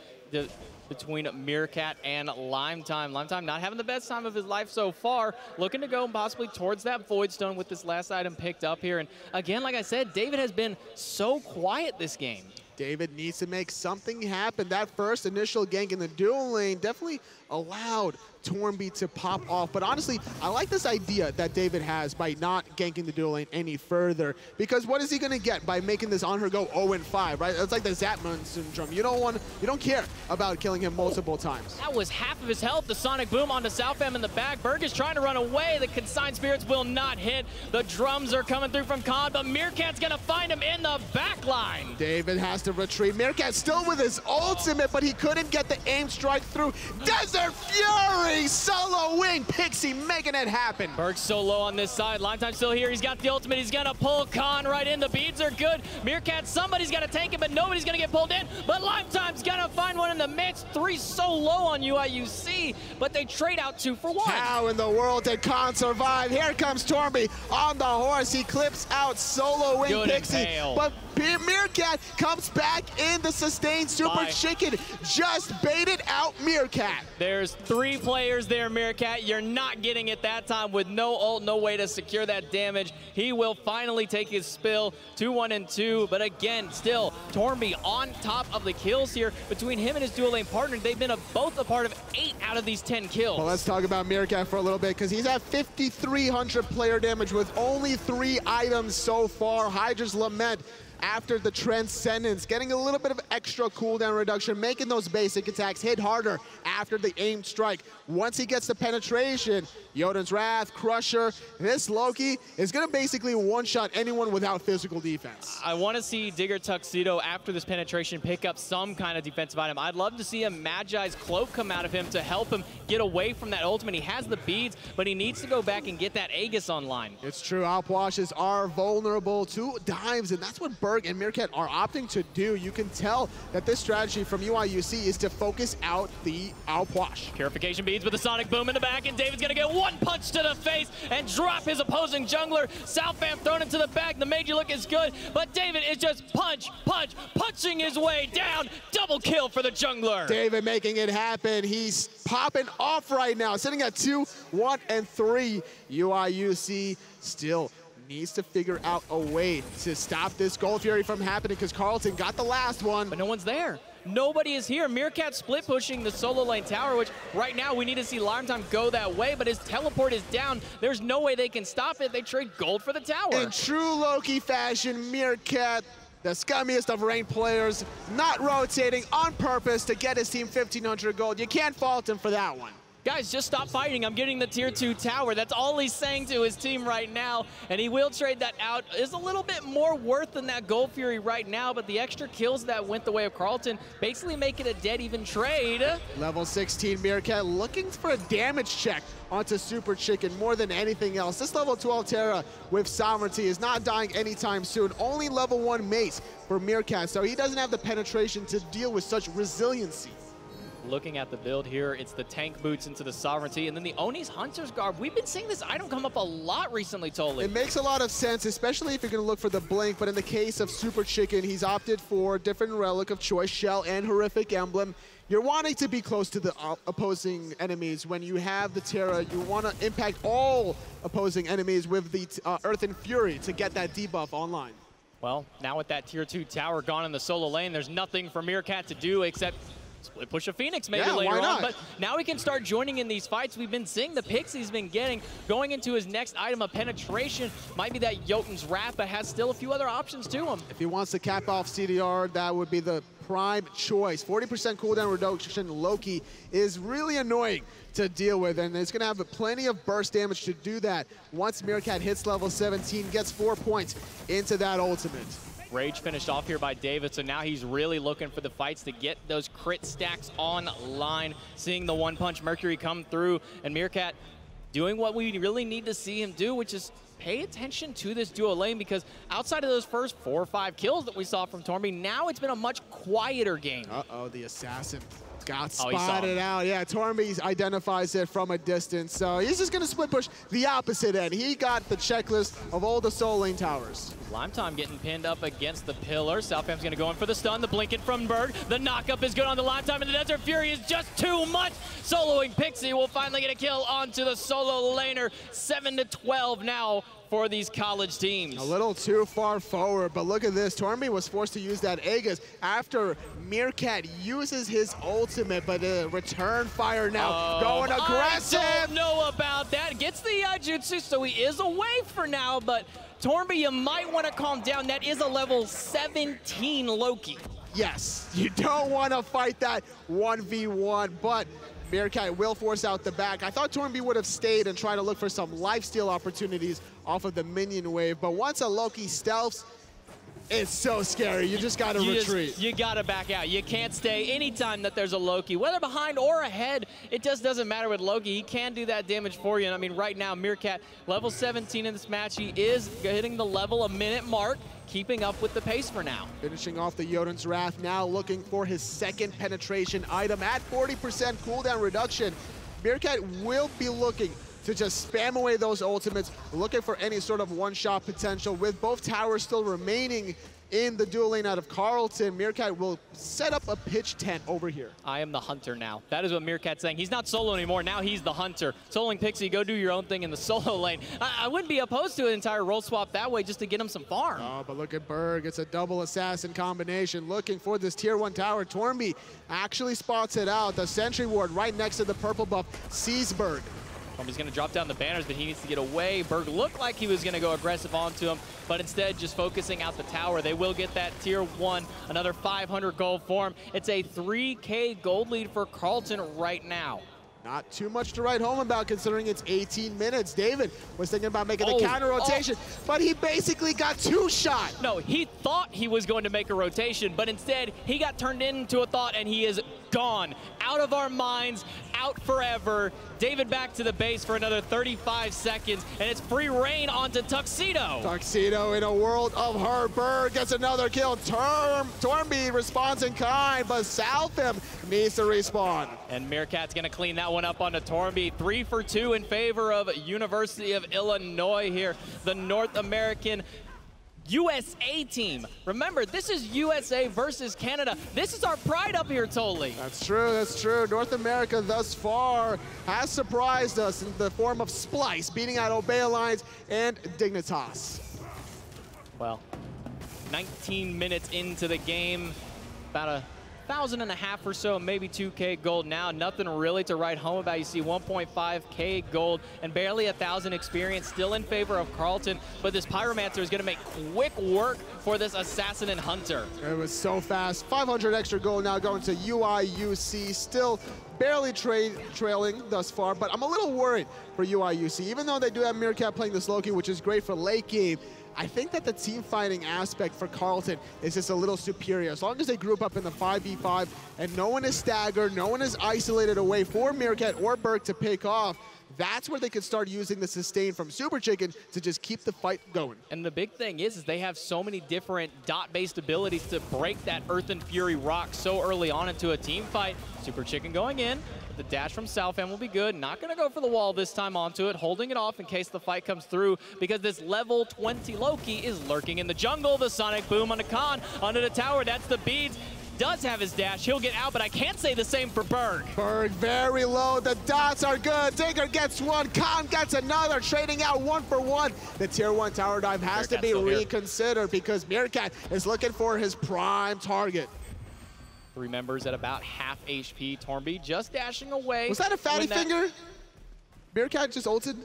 between Meerkat and LimeTime. LimeTime not having the best time of his life so far, looking to go possibly towards that Void Stone with this last item picked up here. And again, like I said, David has been so quiet this game. David needs to make something happen. That first initial gank in the dual lane definitely allowed Tourmby to pop off. But honestly, I like this idea that David has by not ganking the dual lane any further. Because what is he going to get by making this Anhur go 0-5, right? It's like the Zapman syndrome. You don't care about killing him multiple times. That was half of his health. The Sonic Boom onto salfam in the back. Berg is trying to run away. The Consigned Spirits will not hit. The drums are coming through from Kaaahn, but Meerkat's going to find him in the back line. David has to retreat. Meerkat still with his ultimate, but he couldn't get the aim strike through. Desert Fury! Solo wing, Pixie making it happen. Berg so low on this side. LimeTime still here. He's got the ultimate. He's going to pull Kaaahn right in. The beads are good. Meerkat, somebody's got to take it, but nobody's going to get pulled in. But LimeTime's going to find one in the midst. 3 so low on UIUC, but they trade out 2 for 1. How in the world did Kaaahn survive? Here comes Tourmby on the horse. He clips out solo wing Good Pixie, but Meerkat comes back in the sustained SuperChicken. Just baited out Meerkat. There's 3 players there, Meerkat. You're not getting it that time with no ult, no way to secure that damage. He will finally take his spill, 2-1-2. But again, still, Tourmby on top of the kills here. Between him and his dual lane partner, they've been both a part of 8 out of these 10 kills. Well, let's talk about Meerkat for a little bit, because he's at 5,300 player damage with only 3 items so far. hi-rez Lament after the Transcendence, getting a little bit of extra cooldown reduction, making those basic attacks hit harder after the aimed strike. Once he gets the penetration, Jotun's Wrath, Crusher, this Loki is going to basically one-shot anyone without physical defense. I want to see Diggertuxedo after this penetration pick up some kind of defensive item. I'd love to see a Magi's Cloak come out of him to help him get away from that ultimate. He has the beads, but he needs to go back and get that Aegis online. It's true, Outwashes are vulnerable to dives, and that's what Berg and Meerkat are opting to do. You can tell that this strategy from UIUC is to focus out the Outwash. Purification beads with the Sonic Boom in the back, and David's gonna get 1 punch to the face and drop his opposing jungler. Salfam thrown into the back. The major look is good, but David is just punching his way down. Double kill for the jungler. David making it happen. He's popping off right now, sitting at 2-1-3. UIUC still needs to figure out a way to stop this Gold Fury from happening, because Carleton got the last one. But no one's there. Nobody is here. Meerkat split pushing the solo lane tower, which right now we need to see LimeTime go that way, but his teleport is down. There's no way they can stop it. They trade gold for the tower. In true Loki fashion, Meerkat, the scummiest of ranked players, not rotating on purpose to get his team 1,500 gold. You can't fault him for that one. guys, just stop fighting. I'm getting the tier 2 tower. That's all he's saying to his team right now, and he will trade that out. Is a little bit more worth than that Gold Fury right now, but the extra kills that went the way of Carleton basically make it a dead even trade. Level 16 Meerkat looking for a damage check onto SuperChicken more than anything else. This level 12 Terra with Sovereignty is not dying anytime soon. Only level 1 mace for Meerkat, so he doesn't have the penetration to deal with such resiliency. Looking at the build here, it's the tank boots into the Sovereignty, and then the Oni's Hunter's Garb. We've been seeing this item come up a lot recently, Tolly. It makes a lot of sense, especially if you're going to look for the blink, but in the case of SuperChicken, he's opted for a different relic of choice, Shell and Horrific Emblem. You're wanting to be close to the opposing enemies. When you have the Terra, you want to impact all opposing enemies with the Earth and Fury to get that debuff online. Well, now with that tier 2 tower gone in the solo lane, there's nothing for Meerkat to do except split push a Phoenix maybe later on, but now we can start joining in these fights. We've been seeing the picks he's been getting. Going into his next item of penetration might be that Jotun's Wrath, but has still a few other options to him. If he wants to cap off CDR, that would be the prime choice. 40% cooldown reduction Loki is really annoying to deal with, and it's going to have plenty of burst damage to do that. Once Meerkat hits level 17, gets 4 points into that ultimate. Rage finished off here by David, so now he's really looking for the fights to get those crit stacks online. Seeing the one punch Mercury come through, and Meerkat doing what we really need to see him do, which is pay attention to this duo lane, because outside of those first 4 or 5 kills that we saw from Tourmby, now it's been a much quieter game. Uh-oh, the assassin got spotted out. Yeah, Tourmby identifies it from a distance, so he's just going to split push the opposite end. He got the checklist of all the soul lane towers. LimeTime getting pinned up against the pillar. Salfam's going to go in for the stun. The blinking from Berg. The knockup is good on the LimeTime, and the Desert Fury is just too much. Soloing Pixie will finally get a kill onto the solo laner. 7-12 now for these college teams. A little too far forward, but look at this. Tourmby was forced to use that Aegis after Meerkat uses his ultimate, but return fire now going aggressive. I don't know about that. Gets the jutsu, so he is away for now, but Tourmby, you might want to calm down. That is a level 17 Loki. Yes, you don't want to fight that 1v1, but Meerkat will force out the back. I thought Tourmby would have stayed and tried to look for some lifesteal opportunities off of the minion wave, but once a Loki stealths, it's so scary. You just got to retreat. You got to back out. You can't stay anytime that there's a Loki. Whether behind or ahead, it just doesn't matter with Loki. He can do that damage for you. And I mean, right now, Meerkat, level 17 in this match. He is hitting the level a minute mark, keeping up with the pace for now. Finishing off the Jotun's Wrath, now looking for his second penetration item at 40% cooldown reduction. Meerkat will be looking to just spam away those ultimates, looking for any sort of one-shot potential. With both towers still remaining in the dual lane out of Carleton, Meerkat will set up a pitch tent over here. I am the hunter now. That is what Meerkat's saying. He's not solo anymore. Now he's the hunter. Soloing Pixie, go do your own thing in the solo lane. I wouldn't be opposed to an entire role swap that way just to get him some farm. Oh, but look at Berg. It's a double assassin combination. Looking for this tier 1 tower. Tourmby actually spots it out. The sentry ward right next to the purple buff sees Berg. He's going to drop down the banners, but he needs to get away. Berg looked like he was going to go aggressive onto him, but instead just focusing out the tower. They will get that tier 1, another 500 gold for him. It's a 3K gold lead for Carleton right now. Not too much to write home about considering it's 18 minutes. David was thinking about making the counter rotation, but he basically got 2-shot. No, he thought he was going to make a rotation, but instead he got turned into a thought and he is gone. Out of our minds, out forever. David back to the base for another 35 seconds, and it's free reign onto Tuxedo. Tuxedo in a world of hurt. Berg gets another kill. Tourmby responds in kind, but salfam needs to respawn. And Meerkat's going to clean that one up onto Tourmby. 3 for 2 in favor of University of Illinois here. The North American USA team. Remember, this is USA versus Canada. This is our pride up here, Tolly. That's true, that's true. North America thus far has surprised us in the form of Splice, beating out Obey Alliance and Dignitas. Well, 19 minutes into the game, about a 1,500 or so, maybe 2K gold now. Nothing really to write home about. You see 1.5K gold and barely 1,000 experience, still in favor of Carleton. But this Pyromancer is going to make quick work for this Assassin and Hunter. It was so fast. 500 extra gold now going to UIUC, still barely trailing thus far, but I'm a little worried for UIUC. Even though they do have Meerkat playing this Loki, which is great for late game, I think that the team fighting aspect for Carleton is just a little superior. As long as they group up in the 5v5 and no one is staggered, no one is isolated away for Meerkat or Berg to pick off, that's where they could start using the sustain from Superchicken to just keep the fight going. And the big thing is they have so many different dot-based abilities to break that Earth and Fury rock so early on into a team fight. Superchicken going in. The dash from salfam will be good. Not going to go for the wall this time onto it, holding it off in case the fight comes through, because this level 20 Loki is lurking in the jungle. The Sonic Boom on the Kaaahn under the tower. That's the beads. Does have his dash. He'll get out, but I can't say the same for Berg. Berg very low. The dots are good. Digger gets one. Kaaahn gets another. Trading out 1 for 1. The tier 1 tower dive has to be reconsidered because Meerkat is looking for his prime target. 3 members at about half HP. Tourmby just dashing away. Was that a fatty finger? Meerkat just ulted?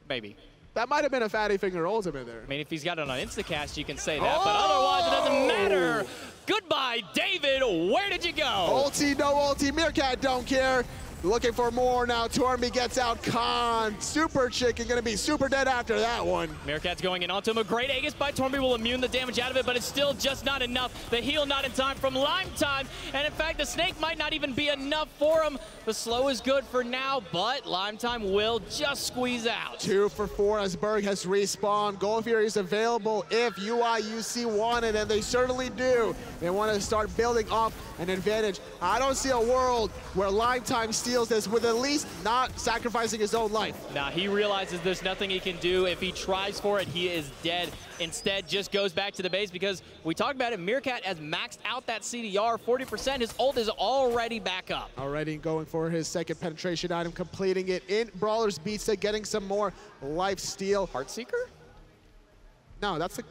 Maybe. That might have been a fatty finger ultimate there. I mean, if he's got it on Instacast, you can say that, but otherwise it doesn't matter. Goodbye, David. Where did you go? Ulti, no ulti. Meerkat don't care. Looking for more now. Tourmby gets out Kaaahn. Superchicken going to be super dead after that one. Meerkat's going in onto him. A great Aegis by Tourmby will immune the damage out of it, but it's still just not enough. The heal not in time from LimeTime, and in fact, the snake might not even be enough for him. The slow is good for now, but LimeTime will just squeeze out. 2 for 4 as Berg has respawned. Gold Fury is available if UIUC want it, and they certainly do. They want to start building off an advantage. I don't see a world where LimeTime steals this with at least not sacrificing his own life. Now he realizes there's nothing he can do. If he tries for it, he is dead. Instead, just goes back to the base because we talked about it. Meerkat has maxed out that CDR 40%. His ult is already back up. Already going for his second penetration item, completing it in Brawler's Pizza, getting some more life steal. Heartseeker? No, that's the...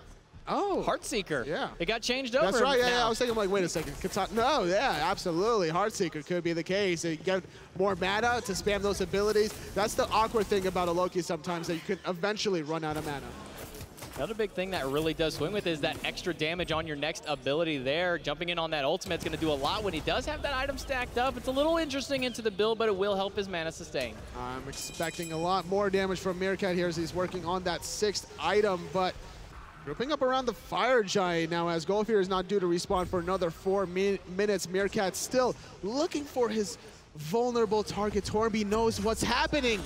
Oh. Heartseeker. Yeah. It got changed over. That's right. Yeah, now. I was thinking, like, wait a second. No, yeah, absolutely. Heartseeker could be the case. You get more mana to spam those abilities. That's the awkward thing about a Loki sometimes, that you can eventually run out of mana. Another big thing that really does swing with is that extra damage on your next ability there. Jumping in on that ultimate's going to do a lot when he does have that item stacked up. It's a little interesting into the build, but it will help his mana sustain. I'm expecting a lot more damage from Meerkat here as he's working on that 6th item, but grouping up around the Fire Giant now as Goldfear is not due to respawn for another 4 minutes. Meerkat still looking for his vulnerable target. Tourmby knows what's happening.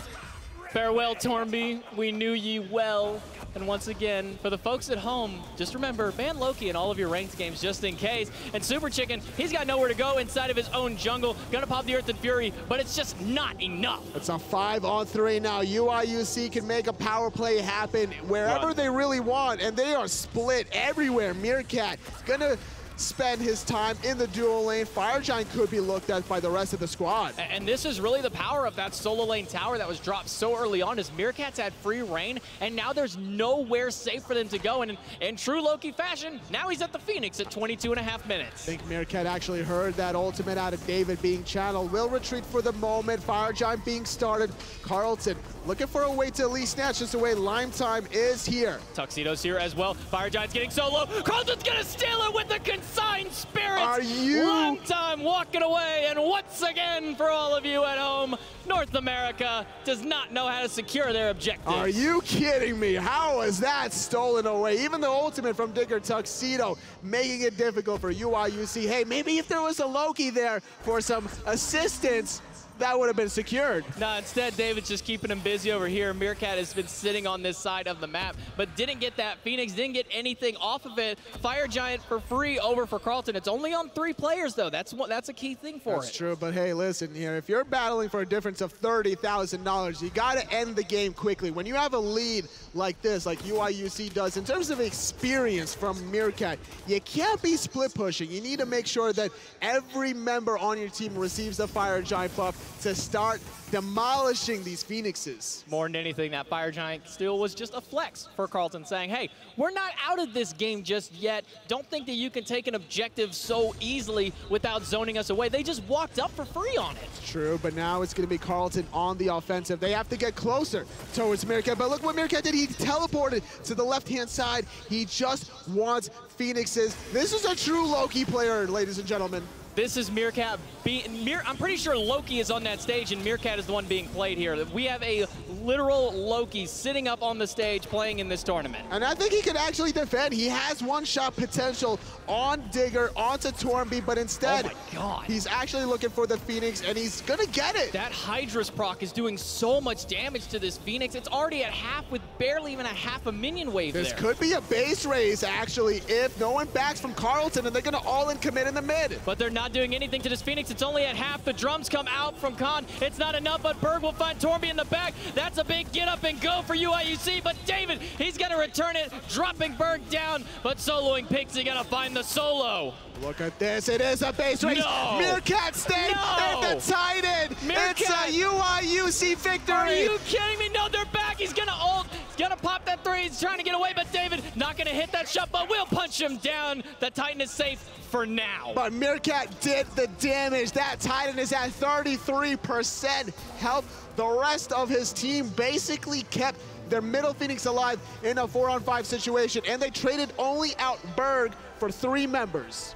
Farewell, Tourmby. We knew ye well. And once again, for the folks at home, just remember, ban Loki in all of your ranked games just in case. And Superchicken, he's got nowhere to go inside of his own jungle. Gonna pop the Earth and Fury, but it's just not enough. It's a 5-on-3 now. UIUC can make a power play happen wherever they really want, and they are split everywhere. Meerkat gonna spend his time in the dual lane. Fire Giant could be looked at by the rest of the squad. And this is really the power of that solo lane tower that was dropped so early on, as Meerkat's had free reign, and now there's nowhere safe for them to go. And in true Loki fashion, now he's at the Phoenix at 22.5 minutes. I think Meerkat actually heard that ultimate out of David being channeled. Will retreat for the moment. Fire Giant being started. Carleton looking for a way to at least snatch this away. LimeTime is here. Tuxedo's here as well. Fire Giant's getting so low. Carleton's gonna steal it with the consigned spirits. Are you? LimeTime walking away, and once again for all of you at home, North America does not know how to secure their objectives. Are you kidding me? How was that stolen away? Even the ultimate from Diggertuxedo making it difficult for UIUC. Hey, maybe if there was a Loki there for some assistance, that would have been secured. No, instead, David's just keeping him busy over here. Meerkat has been sitting on this side of the map, but didn't get that Phoenix, didn't get anything off of it. Fire Giant for free over for Carleton. It's only on 3 players, though. That's a key thing for it. That's true, but hey, listen here. If you're battling for a difference of $30,000, you got to end the game quickly. When you have a lead like this, like UIUC does, in terms of experience from Meerkat, you can't be split pushing. You need to make sure that every member on your team receives the Fire Giant buff. to start demolishing these Phoenixes. More than anything, that Fire Giant still was just a flex for Carleton, saying, hey, we're not out of this game just yet. Don't think that you can take an objective so easily without zoning us away. They just walked up for free on it. True, but now it's going to be Carleton on the offensive. They have to get closer towards Meerkat, but look what Meerkat did. He teleported to the left-hand side. He just wants Phoenixes. This is a true Loki player, ladies and gentlemen. This is Meerkat. I'm pretty sure Loki is on that stage and Meerkat is the one being played here. We have a literal Loki sitting up on the stage playing in this tournament. And I think he could actually defend. He has one-shot potential on Digger, onto Tourmby, but instead, oh my God, he's actually looking for the Phoenix, and he's gonna get it. That hi-rez proc is doing so much damage to this Phoenix. It's already at half with barely even a half a minion wave This there. could be a base raise, actually, if no one backs from Carleton, and they're gonna all-in commit in the mid. But they're not doing anything to this Phoenix. It's only at half. The drums come out from Kaaahn. It's not enough, but Berg will find Tourmby in the back. That's a big get up and go for UIUC, but David, he's gonna return it, dropping Berg down, but soloing Pixie gonna find the solo. Look at this, it is a base race. No. Meerkat stayed No. at the tight end. Meerkat. It's a UIUC victory. Are you kidding me? No, they're back. He's gonna ult. He's gonna pop that three. He's trying to get away, but David not gonna hit that shot, but we'll punch him down. The Titan is safe for now. But Meerkat did the damage. That Titan is at 33% health. The rest of his team basically kept their middle Phoenix alive in a 4-on-5 situation, and they traded only out Berg for 3 members.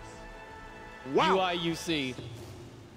Wow. UIUC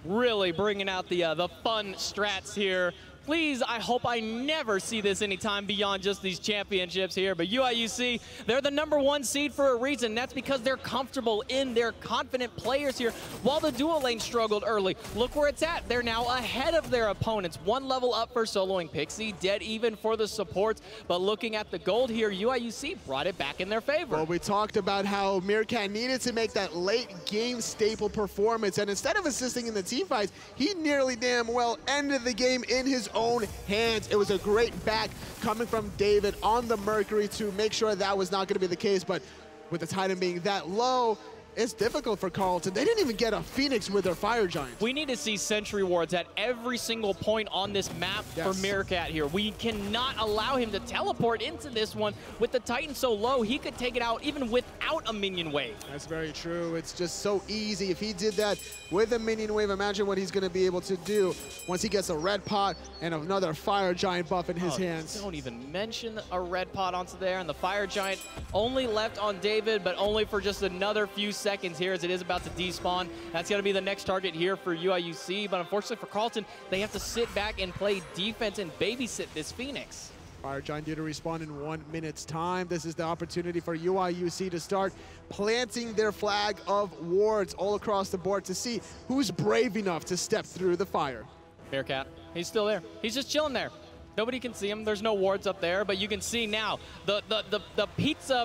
really bringing out the fun strats here. Please, I hope I never see this anytime beyond just these championships here. But UIUC, they're the #1 seed for a reason. That's because they're comfortable in their confident players here. While the duo lane struggled early, look where it's at. They're now ahead of their opponents. 1 level up for soloing Pixie, dead even for the supports. But looking at the gold here, UIUC brought it back in their favor. Well, we talked about how Meerkat needed to make that late game staple performance. And instead of assisting in the team fights, he nearly damn well ended the game in his own hands. It was a great back coming from David on the Mercury to make sure that was not going to be the case, but with the Titan being that low, it's difficult for Carleton. They didn't even get a Phoenix with their Fire Giant. We need to see sentry wards at every single point on this map for Meerkat here. We cannot allow him to teleport into this one. With the Titan so low, he could take it out even without a minion wave. That's very true. It's just so easy. If he did that with a minion wave, imagine what he's going to be able to do once he gets a red pot and another Fire Giant buff in his hands. Don't even mention a red pot onto there, and the Fire Giant only left on David, but only for just another few seconds here as it is about to despawn. That's going to be the next target here for UIUC, but unfortunately for Carleton, they have to sit back and play defense and babysit this Phoenix. Fire Giant due to respawn in 1 minute's time. This is the opportunity for UIUC to start planting their flag of wards all across the board to see who's brave enough to step through the fire. Meerkat, he's still there. He's just chilling there. Nobody can see him. There's no wards up there, but you can see now the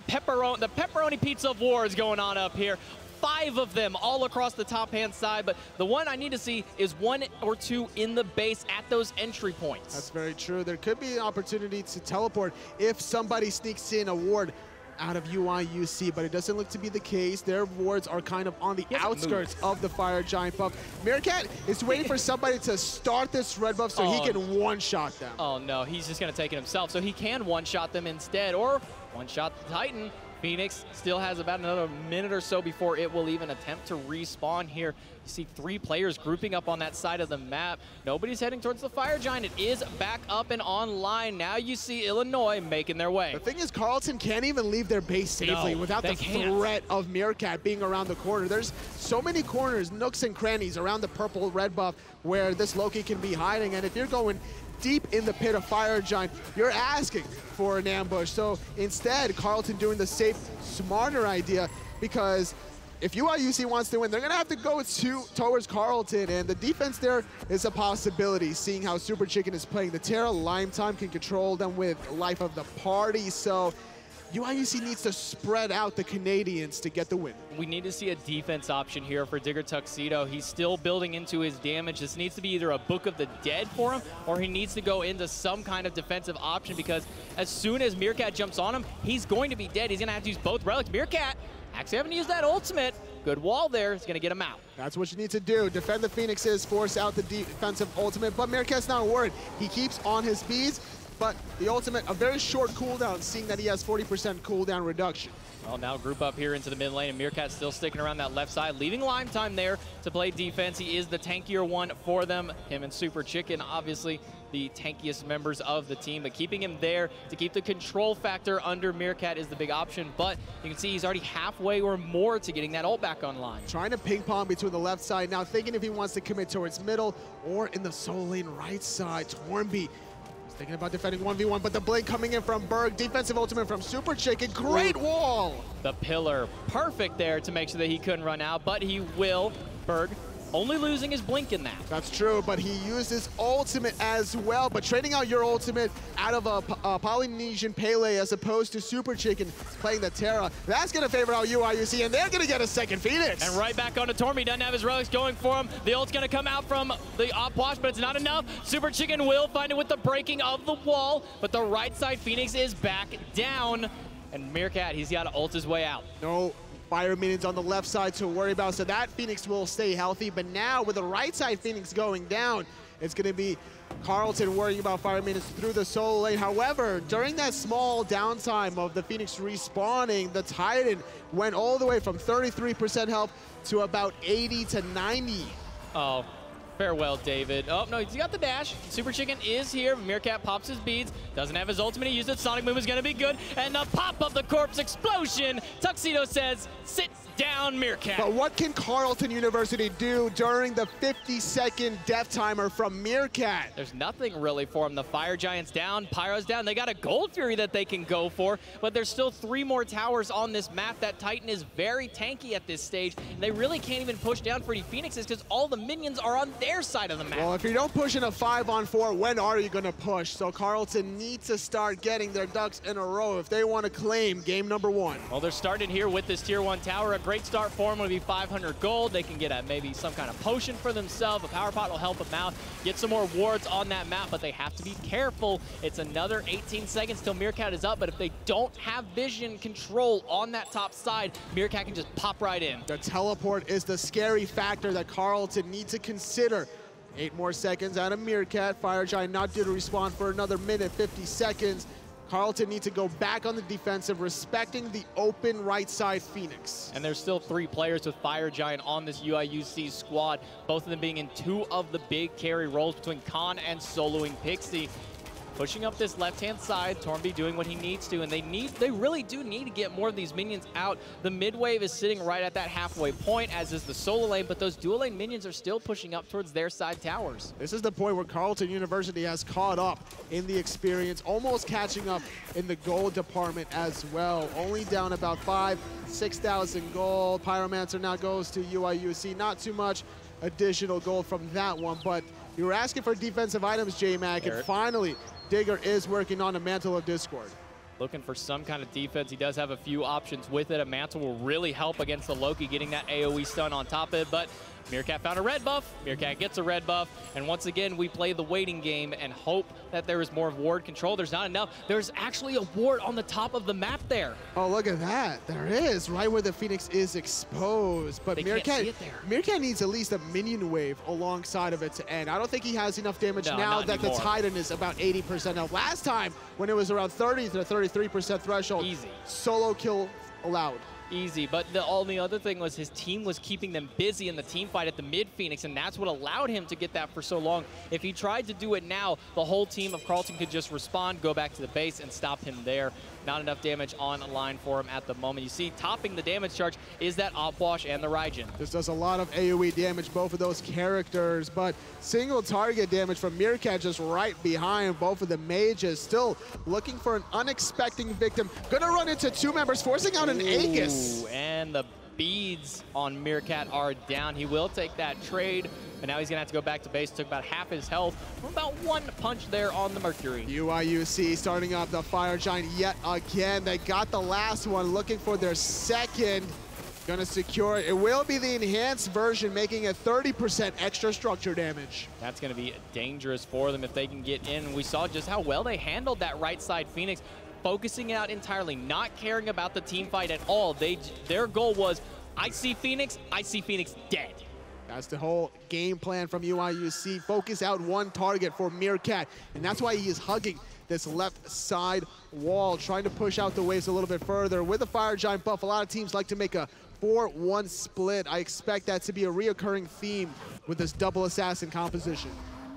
pepperoni pizza of wards going on up here. 5 of them all across the top-hand side, but the one I need to see is 1 or 2 in the base at those entry points. That's very true. There could be an opportunity to teleport if somebody sneaks in a ward out of UIUC, but it doesn't look to be the case. Their wards are kind of on the outskirts of the Fire Giant buff. Meerkat is waiting for somebody to start this red buff so he can one-shot them. Oh no, he's just gonna take it himself, so he can one-shot them instead, or one-shot the Titan. Phoenix still has about another minute or so before it will even attempt to respawn here. You see 3 players grouping up on that side of the map. Nobody's heading towards the Fire Giant. It is back up and online. Now you see Illinois making their way. The thing is, Carleton can't even leave their base safely without the threat of Meerkat being around the corner. There's so many corners, nooks and crannies around the purple red buff where this Loki can be hiding, and if you're going deep in the pit of Fire Giant, you're asking for an ambush. So instead, Carleton doing the safe, smarter idea, because if UIUC wants to win, they're going to have to go towards Carleton, and the defense there is a possibility, seeing how SuperChicken is playing the Terra. LimeTime can control them with life of the party, so UIUC needs to spread out the Canadians to get the win. We need to see a defense option here for Diggertuxedo. He's still building into his damage. This needs to be either a Book of the Dead for him, or he needs to go into some kind of defensive option, because as soon as Meerkat jumps on him, he's going to be dead. He's going to have to use both relics. Meerkat Actually haven't used that ultimate. Good wall there. It's going to get him out. That's what you need to do. Defend the Phoenixes, force out the defensive ultimate, but Meerkat's not worried. He keeps on his beads, but the ultimate, a very short cooldown, seeing that he has 40% cooldown reduction. Well, now group up here into the mid lane, and Meerkat still sticking around that left side, leaving LimeTime there to play defense. He is the tankier one for them. Him and SuperChicken, obviously the tankiest members of the team, but keeping him there to keep the control factor under Meerkat is the big option. But you can see he's already halfway or more to getting that ult back online. Trying to ping pong between the left side, now thinking if he wants to commit towards middle or in the solo lane right side. Tourmby thinking about defending 1v1, but the blink coming in from Berg. Defensive ultimate from SuperChicken. Great wall! The pillar, perfect there to make sure that he couldn't run out, but he will. Berg only losing his blink in that. That's true, but he used his ultimate as well. But trading out your ultimate out of a Polynesian Pele as opposed to SuperChicken playing the Terra, that's going to favor out UIUC, and they're going to get a second Phoenix. And right back onto Tourmby. Doesn't have his relics going for him. The ult's going to come out from the Puch, but it's not enough. SuperChicken will find it with the breaking of the wall, but the right side Phoenix is back down. And Meerkat, he's got to ult his way out. No fire minions on the left side to worry about, so that Phoenix will stay healthy. But now with the right side Phoenix going down, it's going to be Carleton worrying about fire minions through the solo lane. However, during that small downtime of the Phoenix respawning, the Titan went all the way from 33% health to about 80 to 90. Oh, farewell, David. Oh, no, he's got the dash. SuperChicken is here. Meerkat pops his beads. Doesn't have his ultimate. He used it. Sonic move is going to be good. And the pop of the corpse explosion. Tuxedo says, sit down, Meerkat. But what can Carleton University do during the 50-second death timer from Meerkat? There's nothing really for him. The Fire Giant's down, Pyro's down. They got a Gold Fury that they can go for, but there's still 3 more towers on this map. That Titan is very tanky at this stage, and they really can't even push down for any Phoenixes because all the minions are on their side of the map. Well, if you don't push in a 5-on-4, when are you going to push? So Carleton needs to start getting their ducks in a row if they want to claim game number 1. Well, they're starting here with this tier 1 tower. A great start for them would be 500 gold. They can get maybe some kind of potion for themselves. A power pot will help them out. Get some more wards on that map, but they have to be careful. It's another 18 seconds till Meerkat is up, but if they don't have vision control on that top side, Meerkat can just pop right in. The teleport is the scary factor that Carleton needs to consider. 8 more seconds out of Meerkat. Fire Giant not due to respawn for another minute, 50 seconds. Carleton needs to go back on the defensive, respecting the open right side Phoenix. And there's still 3 players with Fire Giant on this UIUC squad, both of them being in 2 of the big carry roles between Kaaahn and soloing Pixie. Pushing up this left-hand side, Tourmby doing what he needs to, and they really do need to get more of these minions out. The mid wave is sitting right at that halfway point, as is the solo lane, but those dual lane minions are still pushing up towards their side towers. This is the point where Carleton University has caught up in the experience, almost catching up in the gold department as well. Only down about 6,000 gold. Pyromancer now goes to UIUC. Not too much additional gold from that one, but you were asking for defensive items, J-Mac, and finally, Digger is working on a Mantle of Discord. Looking for some kind of defense. He does have a few options with it. A Mantle will really help against the Loki, getting that AoE stun on top of it, but Meerkat found a red buff. Meerkat gets a red buff, and once again, we play the waiting game and hope that there is more ward control. There's not enough. There's actually a ward on the top of the map there. Oh, look at that. There is, right where the Phoenix is exposed. But Meerkat needs at least a minion wave alongside of it to end. I don't think he has enough damage now that the Titan is about 80% health. Last time, when it was around 30 to 33% threshold, easy solo kill allowed. Easy, but the only other thing was his team was keeping them busy in the team fight at the mid Phoenix, and that's what allowed him to get that for so long. If he tried to do it now, the whole team of Carleton could just respond, go back to the base, and stop him there. Not enough damage on line for him at the moment. You see, topping the damage charge is that Opwash and the Raijin. This does a lot of AoE damage, both of those characters, but single target damage from Meerkat just right behind both of the mages. Still looking for an unexpected victim. Gonna run into 2 members, forcing out an Aegis. And the beads on Meerkat are down. He will take that trade, but now he's gonna have to go back to base. Took about half his health from about 1 punch there on the Mercury. UIUC starting up the Fire Giant yet again. They got the last one, looking for their second. Gonna secure it. It will be the enhanced version, making it 30% extra structure damage. That's gonna be dangerous for them if they can get in. We saw just how well they handled that right side Phoenix. focusing out entirely, not caring about the team fight at all. Their goal was, I see Phoenix dead. That's the whole game plan from UIUC. Focus out one target for Meerkat, and that's why he is hugging this left side wall, trying to push out the waves a little bit further. With the Fire Giant buff, a lot of teams like to make a 4-1 split. I expect that to be a reoccurring theme with this double assassin composition.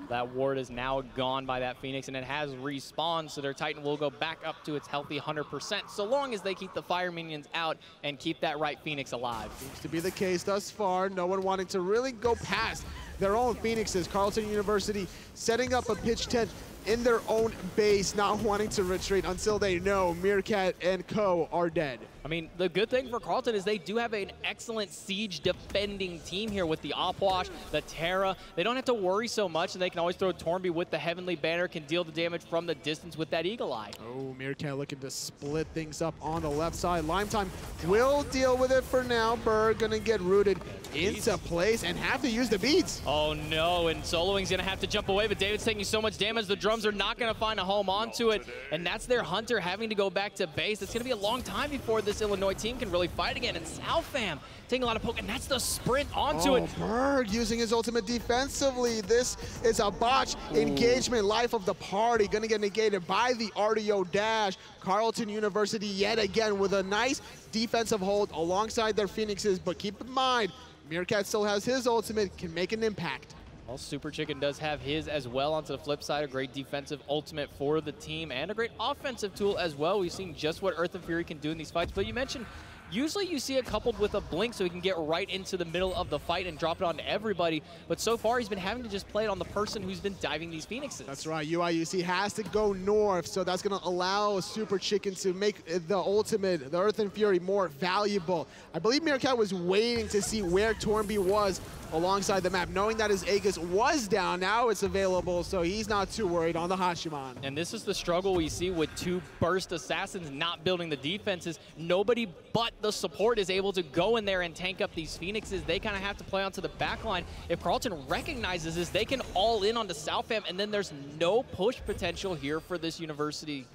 That ward is now gone by that Phoenix, and it has respawned, so their Titan will go back up to its healthy 100%, so long as they keep the fire minions out and keep that right Phoenix alive. Seems to be the case thus far. No one wanting to really go past their own Phoenixes. Carleton University setting up a pitch tent in their own base, not wanting to retreat until they know Meerkat and co are dead. I mean, the good thing for Carleton is they do have an excellent siege defending team here with the Opwash, the Terra. They don't have to worry so much, and they can always throw Tourmby with the Heavenly Banner, can deal the damage from the distance with that Eagle Eye. Oh, Meerkat looking to split things up on the left side. LimeTime will deal with it for now. Berg gonna get rooted into place and have to use the beads. Oh no, and Soloing's gonna have to jump away, but David's taking so much damage, the drums are not gonna find a home onto it, and that's their Hunter having to go back to base. It's gonna be a long time before this Illinois team can really fight again, and salfam taking a lot of poke, and that's the sprint onto it. Berg using his ultimate defensively. This is a botch engagement, life of the party, gonna get negated by the Artio dash. Carleton University yet again with a nice defensive hold alongside their Phoenixes, but keep in mind, Meerkat still has his ultimate, can make an impact. Well, SuperChicken does have his as well. Onto the flip side, a great defensive ultimate for the team and a great offensive tool as well. We've seen just what Earth and Fury can do in these fights, but you mentioned usually you see it coupled with a blink so he can get right into the middle of the fight and drop it on to everybody, but so far he's been having to just play it on the person who's been diving these Phoenixes. That's right, UIUC has to go north, so that's gonna allow SuperChicken to make the ultimate, the Earth and Fury, more valuable. I believe Meerkat was waiting to see where Tourmby was alongside the map, knowing that his Aegis was down. Now it's available, so he's not too worried on the Hachiman. And this is the struggle we see with two burst assassins not building the defenses. Nobody but the support is able to go in there and tank up these Phoenixes. They kind of have to play onto the back line. If Carleton recognizes this, they can all in onto salfam, and then there's no push potential here for this university.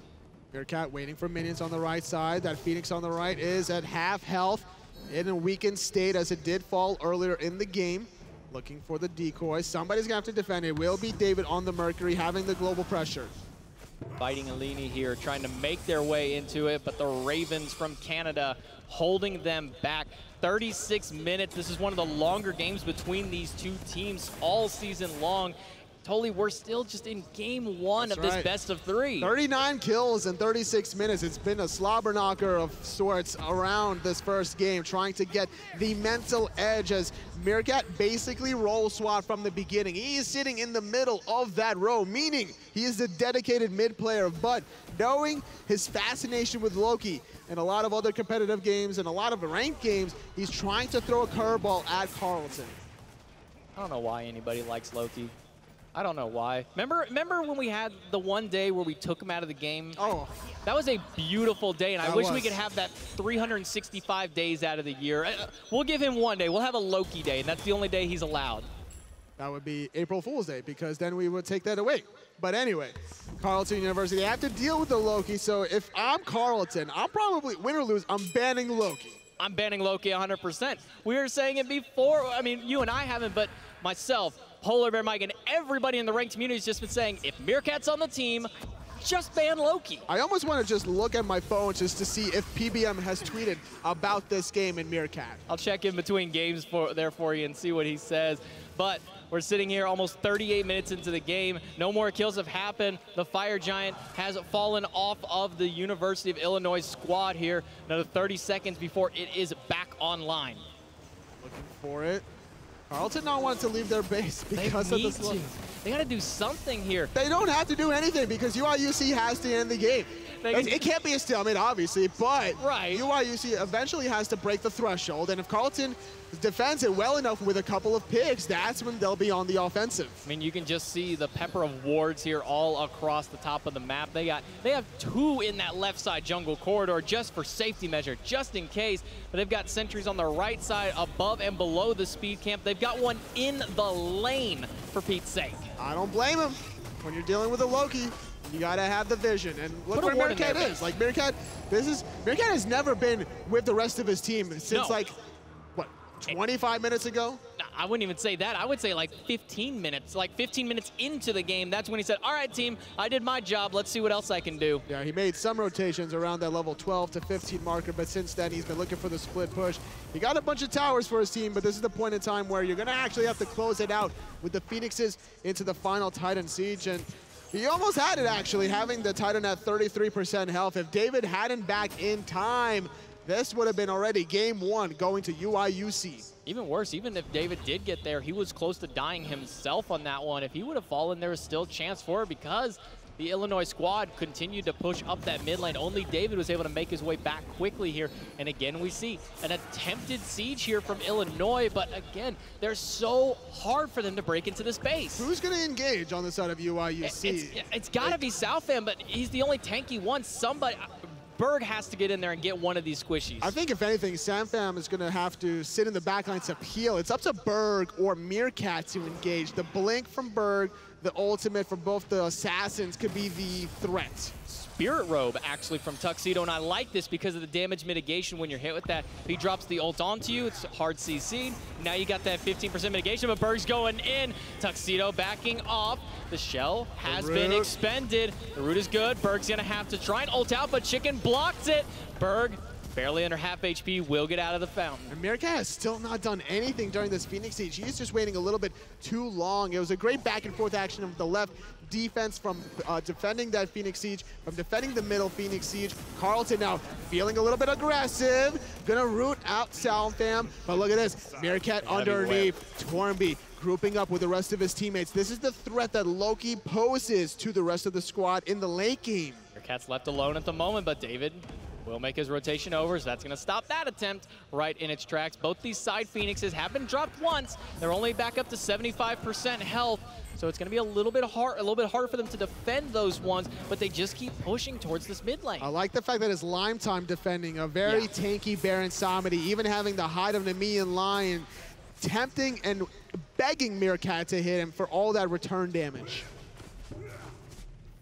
Meerkat waiting for minions on the right side. That Phoenix on the right is at half health, in a weakened state as it did fall earlier in the game. Looking for the decoy. Somebody's gonna have to defend. It will be David on the Mercury, having the global pressure. Fighting Alini here, trying to make their way into it, but the Ravens from Canada holding them back. 36 minutes. This is one of the longer games between these two teams all season long. Totally, we're still just in game one of this best of 3. 39 kills in 36 minutes. It's been a slobber knocker of sorts around this first game, trying to get the mental edge as Meerkat basically roll swap from the beginning. He is sitting in the middle of that row, meaning he is the dedicated mid player, but knowing his fascination with Loki and a lot of other competitive games and a lot of ranked games, he's trying to throw a curveball at Carleton. I don't know why anybody likes Loki. I don't know why. Remember when we had the one day where we took him out of the game? Oh. That was a beautiful day, and I wish we could have that 365 days out of the year. We'll give him one day. We'll have a Loki day, and that's the only day he's allowed. That would be April Fool's Day, because then we would take that away. But anyway, Carleton University, they have to deal with the Loki, so if I'm Carleton, I'm probably, win or lose, I'm banning Loki. I'm banning Loki 100%. We were saying it before. I mean, you and I haven't, but myself, Polar Bear Mike, and everybody in the ranked community has just been saying, if Meerkat's on the team, just ban Loki. I almost want to just look at my phone just to see if PBM has tweeted about this game in Meerkat. I'll check in between games there for you and see what he says. But we're sitting here almost 38 minutes into the game. No more kills have happened. The Fire Giant has fallen off of the University of Illinois squad here. Another 30 seconds before it is back online. Looking for it. Carleton not wanting to leave their base because of the slow. They got to do something here. They don't have to do anything because UIUC has to end the game. It can't be a stalemate, obviously, but UIUC eventually has to break the threshold, and if Carleton defends it well enough with a couple of picks, that's when they'll be on the offensive. I mean, you can just see the pepper of wards here all across the top of the map. They have 2 in that left side jungle corridor just for safety measure, just in case. But they've got sentries on the right side above and below the speed camp. They've got one in the lane, for Pete's sake. I don't blame him. When you're dealing with a Loki, You gotta have the vision, and look Put a where ward in there, Meerkat is. Like Meerkat, Meerkat has never been with the rest of his team since like, what, 25 minutes ago? I wouldn't even say that. I would say like 15 minutes. Like 15 minutes into the game, that's when he said, all right, team, I did my job. Let's see what else I can do. Yeah, he made some rotations around that level 12 to 15 marker, but since then he's been looking for the split push. He got a bunch of towers for his team, but this is the point in time where you're gonna actually have to close it out with the Phoenixes into the final Titan Siege. And he almost had it, actually, having the Titan at 33% health. If David hadn't back in time, this would have been already game 1 going to UIUC. Even worse, even if David did get there, he was close to dying himself on that one. If he would have fallen, there was still a chance for it because the Illinois squad continued to push up that mid lane. Only David was able to make his way back quickly here. And again, we see an attempted siege here from Illinois, but again, they're so hard for them to break into the space. Who's going to engage on the side of UIUC? It's got to be salfam, but he's the only tanky one. Berg has to get in there and get one of these squishies. I think if anything, salfam is going to have to sit in the backline to peel. It's up to Berg or Meerkat to engage. The blink from Berg, the ultimate from both the assassins could be the threat. Spirit Robe actually from Tuxedo, and I like this because of the damage mitigation when you're hit with that. He drops the ult onto you, it's hard CC. Now you got that 15% mitigation, but Berg's going in. Tuxedo backing off. The shell has been expended. The root is good. Berg's gonna have to try and ult out, but Chicken blocks it. Berg, barely under half HP, will get out of the fountain. And Meerkat has still not done anything during this Phoenix Siege. He's just waiting a little bit too long. It was a great back and forth action of the left defense from defending that Phoenix Siege, from defending the middle Phoenix Siege. Carleton now feeling a little bit aggressive, gonna root out salfam, but look at this, Meerkat underneath, Tourmby grouping up with the rest of his teammates. This is the threat that Loki poses to the rest of the squad in the late game. Meerkat's left alone at the moment, but David will make his rotation over, so that's going to stop that attempt right in its tracks. Both these side Phoenixes have been dropped once. They're only back up to 75% health, so it's going to be a little bit harder for them to defend those ones, but they just keep pushing towards this mid lane. I like the fact that it's LimeTime defending a very tanky Baron Samedi, even having the hide of Nemean Lion, tempting and begging Meerkat to hit him for all that return damage.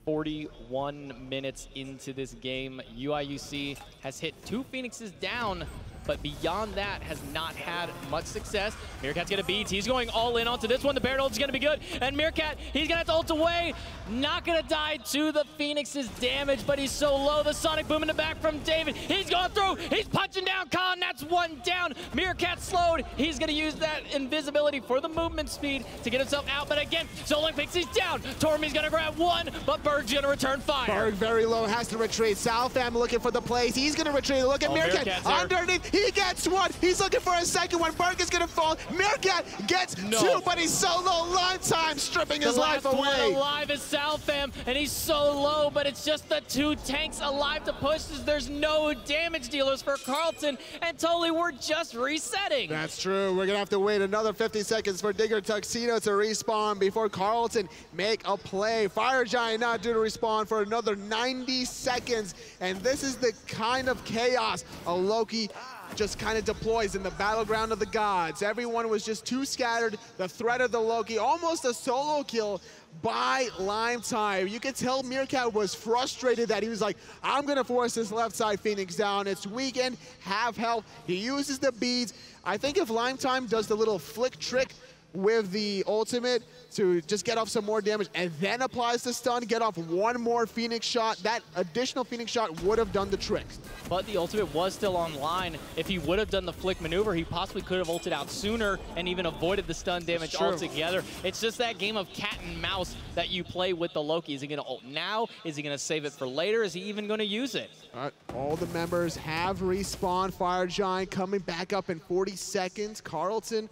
41 minutes into this game, UIUC has hit 2 Phoenixes down, but beyond that has not had much success. Meerkat's gonna beat. He's going all in onto this one. The Baron ult is gonna be good. And Meerkat, he's gonna have to ult away. Not gonna die to the Phoenix's damage, but he's so low. The Sonic Boom in the back from David. He's going through. He's punching down Kaaahn. That's one down. Meerkat slowed. He's gonna use that invisibility for the movement speed to get himself out. But again, Soling Pixie's down. Tourmby's gonna grab one, but Berg's gonna return fire. Berg very low, has to retreat. salfam looking for the plays. He's gonna retreat. Look at Meerkat underneath. He gets one. He's looking for a second one. Berg is gonna fall. Meerkat gets 2, but he's so low. LimeTime stripping his life away. The last one alive is salfam, and he's so low, but it's just the 2 tanks alive to push. There's no damage dealers for Carleton, and totally we're just resetting. That's true. We're gonna have to wait another 50 seconds for Diggertuxedo to respawn before Carleton make a play. Fire Giant not due to respawn for another 90 seconds, and this is the kind of chaos a Loki just kind of deploys in the battleground of the gods. Everyone was just too scattered. The threat of the Loki, almost a solo kill by LimeTime. You could tell Meerkat was frustrated that he was like, I'm gonna force this left side Phoenix down. It's weakened, half health. He uses the beads. I think if LimeTime does the little flick trick with the ultimate to just get off some more damage and then applies the stun, get off one more Phoenix shot, that additional Phoenix shot would have done the trick. But the ultimate was still online. If he would have done the flick maneuver, he possibly could have ulted out sooner and even avoided the stun damage altogether. It's just that game of cat and mouse that you play with the Loki. Is he gonna ult now? Is he gonna save it for later? Is he even gonna use it? All right, all the members have respawned. Fire Giant coming back up in 40 seconds. Carleton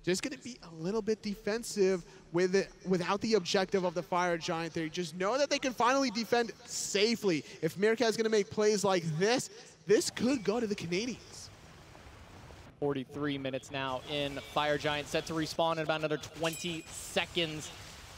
just going to be a little bit defensive with it, without the objective of the Fire Giant. They just know that they can finally defend safely. If Meerkat is going to make plays like this, this could go to the Canadians. 43 minutes now in. Fire Giant set to respawn in about another 20 seconds.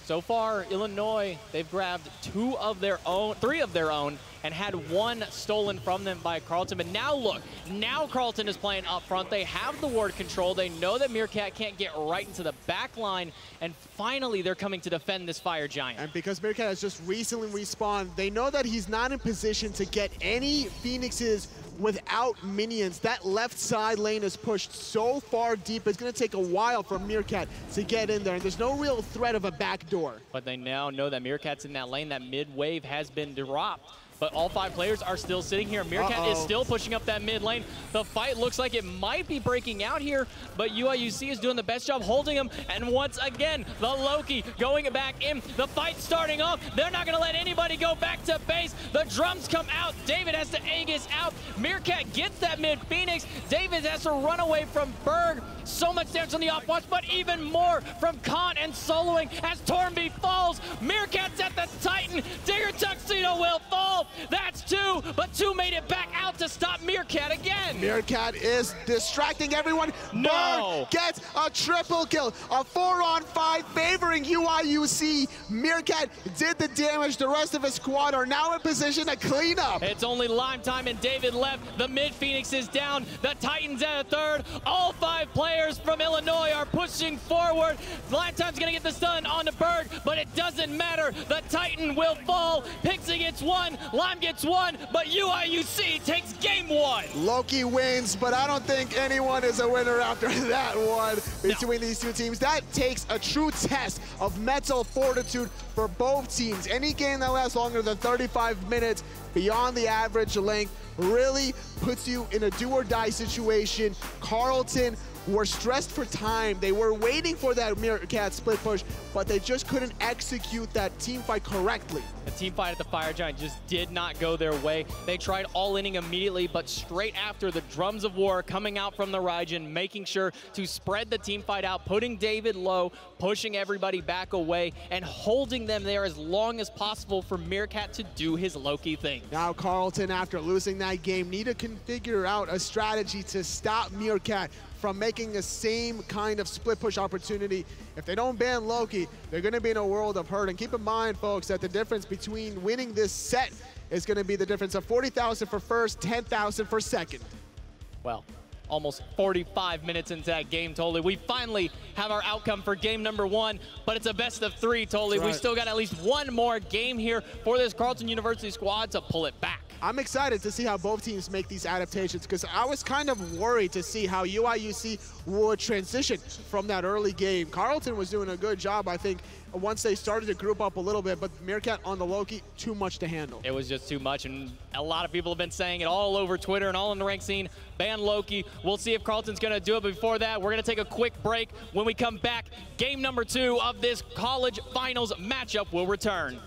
So far, Illinois, they've grabbed 3 of their own and had one stolen from them by Carleton. But now look, now Carleton is playing up front. They have the ward control. They know that Meerkat can't get right into the back line, and finally they're coming to defend this Fire Giant. And because Meerkat has just recently respawned, they know that he's not in position to get any Phoenixes without minions. That left side lane is pushed so far deep, it's going to take a while for Meerkat to get in there, and there's no real threat of a backdoor. But they now know that Meerkat's in that lane. That mid wave has been dropped. But all 5 players are still sitting here. Meerkat is still pushing up that mid lane. The fight looks like it might be breaking out here, but UIUC is doing the best job holding him. And once again, the Loki going back in. The fight starting off. They're not going to let anybody go back to base. The drums come out. David has to Aegis out. Meerkat gets that mid Phoenix. David has to run away from Berg. So much damage on the off watch, but even more from Kaaahn and soloing as Tourmby falls. Meerkat's at the Titan. Diggertuxedo will fall. That's 2, but 2 made it back out to stop Meerkat again. Meerkat is distracting everyone. No. Berg gets a triple kill. A 4-on-5 favoring UIUC. Meerkat did the damage. The rest of his squad are now in position to clean up. It's only LimeTime and David left. The mid Phoenix is down. The Titans at a third. All 5 players from Illinois are pushing forward. LimeTime's gonna get the stun on the Berg, but it doesn't matter. The Titan will fall. Pixie gets 1, Lime gets 1, but UIUC takes game 1. Loki wins, but I don't think anyone is a winner after that one between these two teams. That takes a true test of mental fortitude for both teams. Any game that lasts longer than 35 minutes beyond the average length really puts you in a do-or-die situation. Carleton were stressed for time. They were waiting for that Meerkat split push, but they just couldn't execute that team fight correctly. The team fight at the Fire Giant just did not go their way. They tried all-inning immediately, but straight after, the drums of war coming out from the Raijin, making sure to spread the team fight out, putting David low, pushing everybody back away, and holding them there as long as possible for Meerkat to do his Loki thing. Now Carleton, after losing that game, need to figure out a strategy to stop Meerkat from making the same kind of split push opportunity. If they don't ban Loki, they're going to be in a world of hurt. And keep in mind, folks, that the difference between winning this set is going to be the difference of 40,000 for first, 10,000 for second. Well, almost 45 minutes into that game, Tolly. We finally have our outcome for game number 1, but it's a best of 3, Tolly. Right. We've still got at least one more game here for this Carleton University squad to pull it back. I'm excited to see how both teams make these adaptations, because I was kind of worried to see how UIUC would transition from that early game. Carleton was doing a good job, I think, once they started to group up a little bit, but Meerkat on the Loki, too much to handle. It was just too much, and a lot of people have been saying it all over Twitter and all in the rank scene. Ban Loki. We'll see if Carleton's going to do it. But before that, we're going to take a quick break. When we come back, game number 2 of this college finals matchup will return.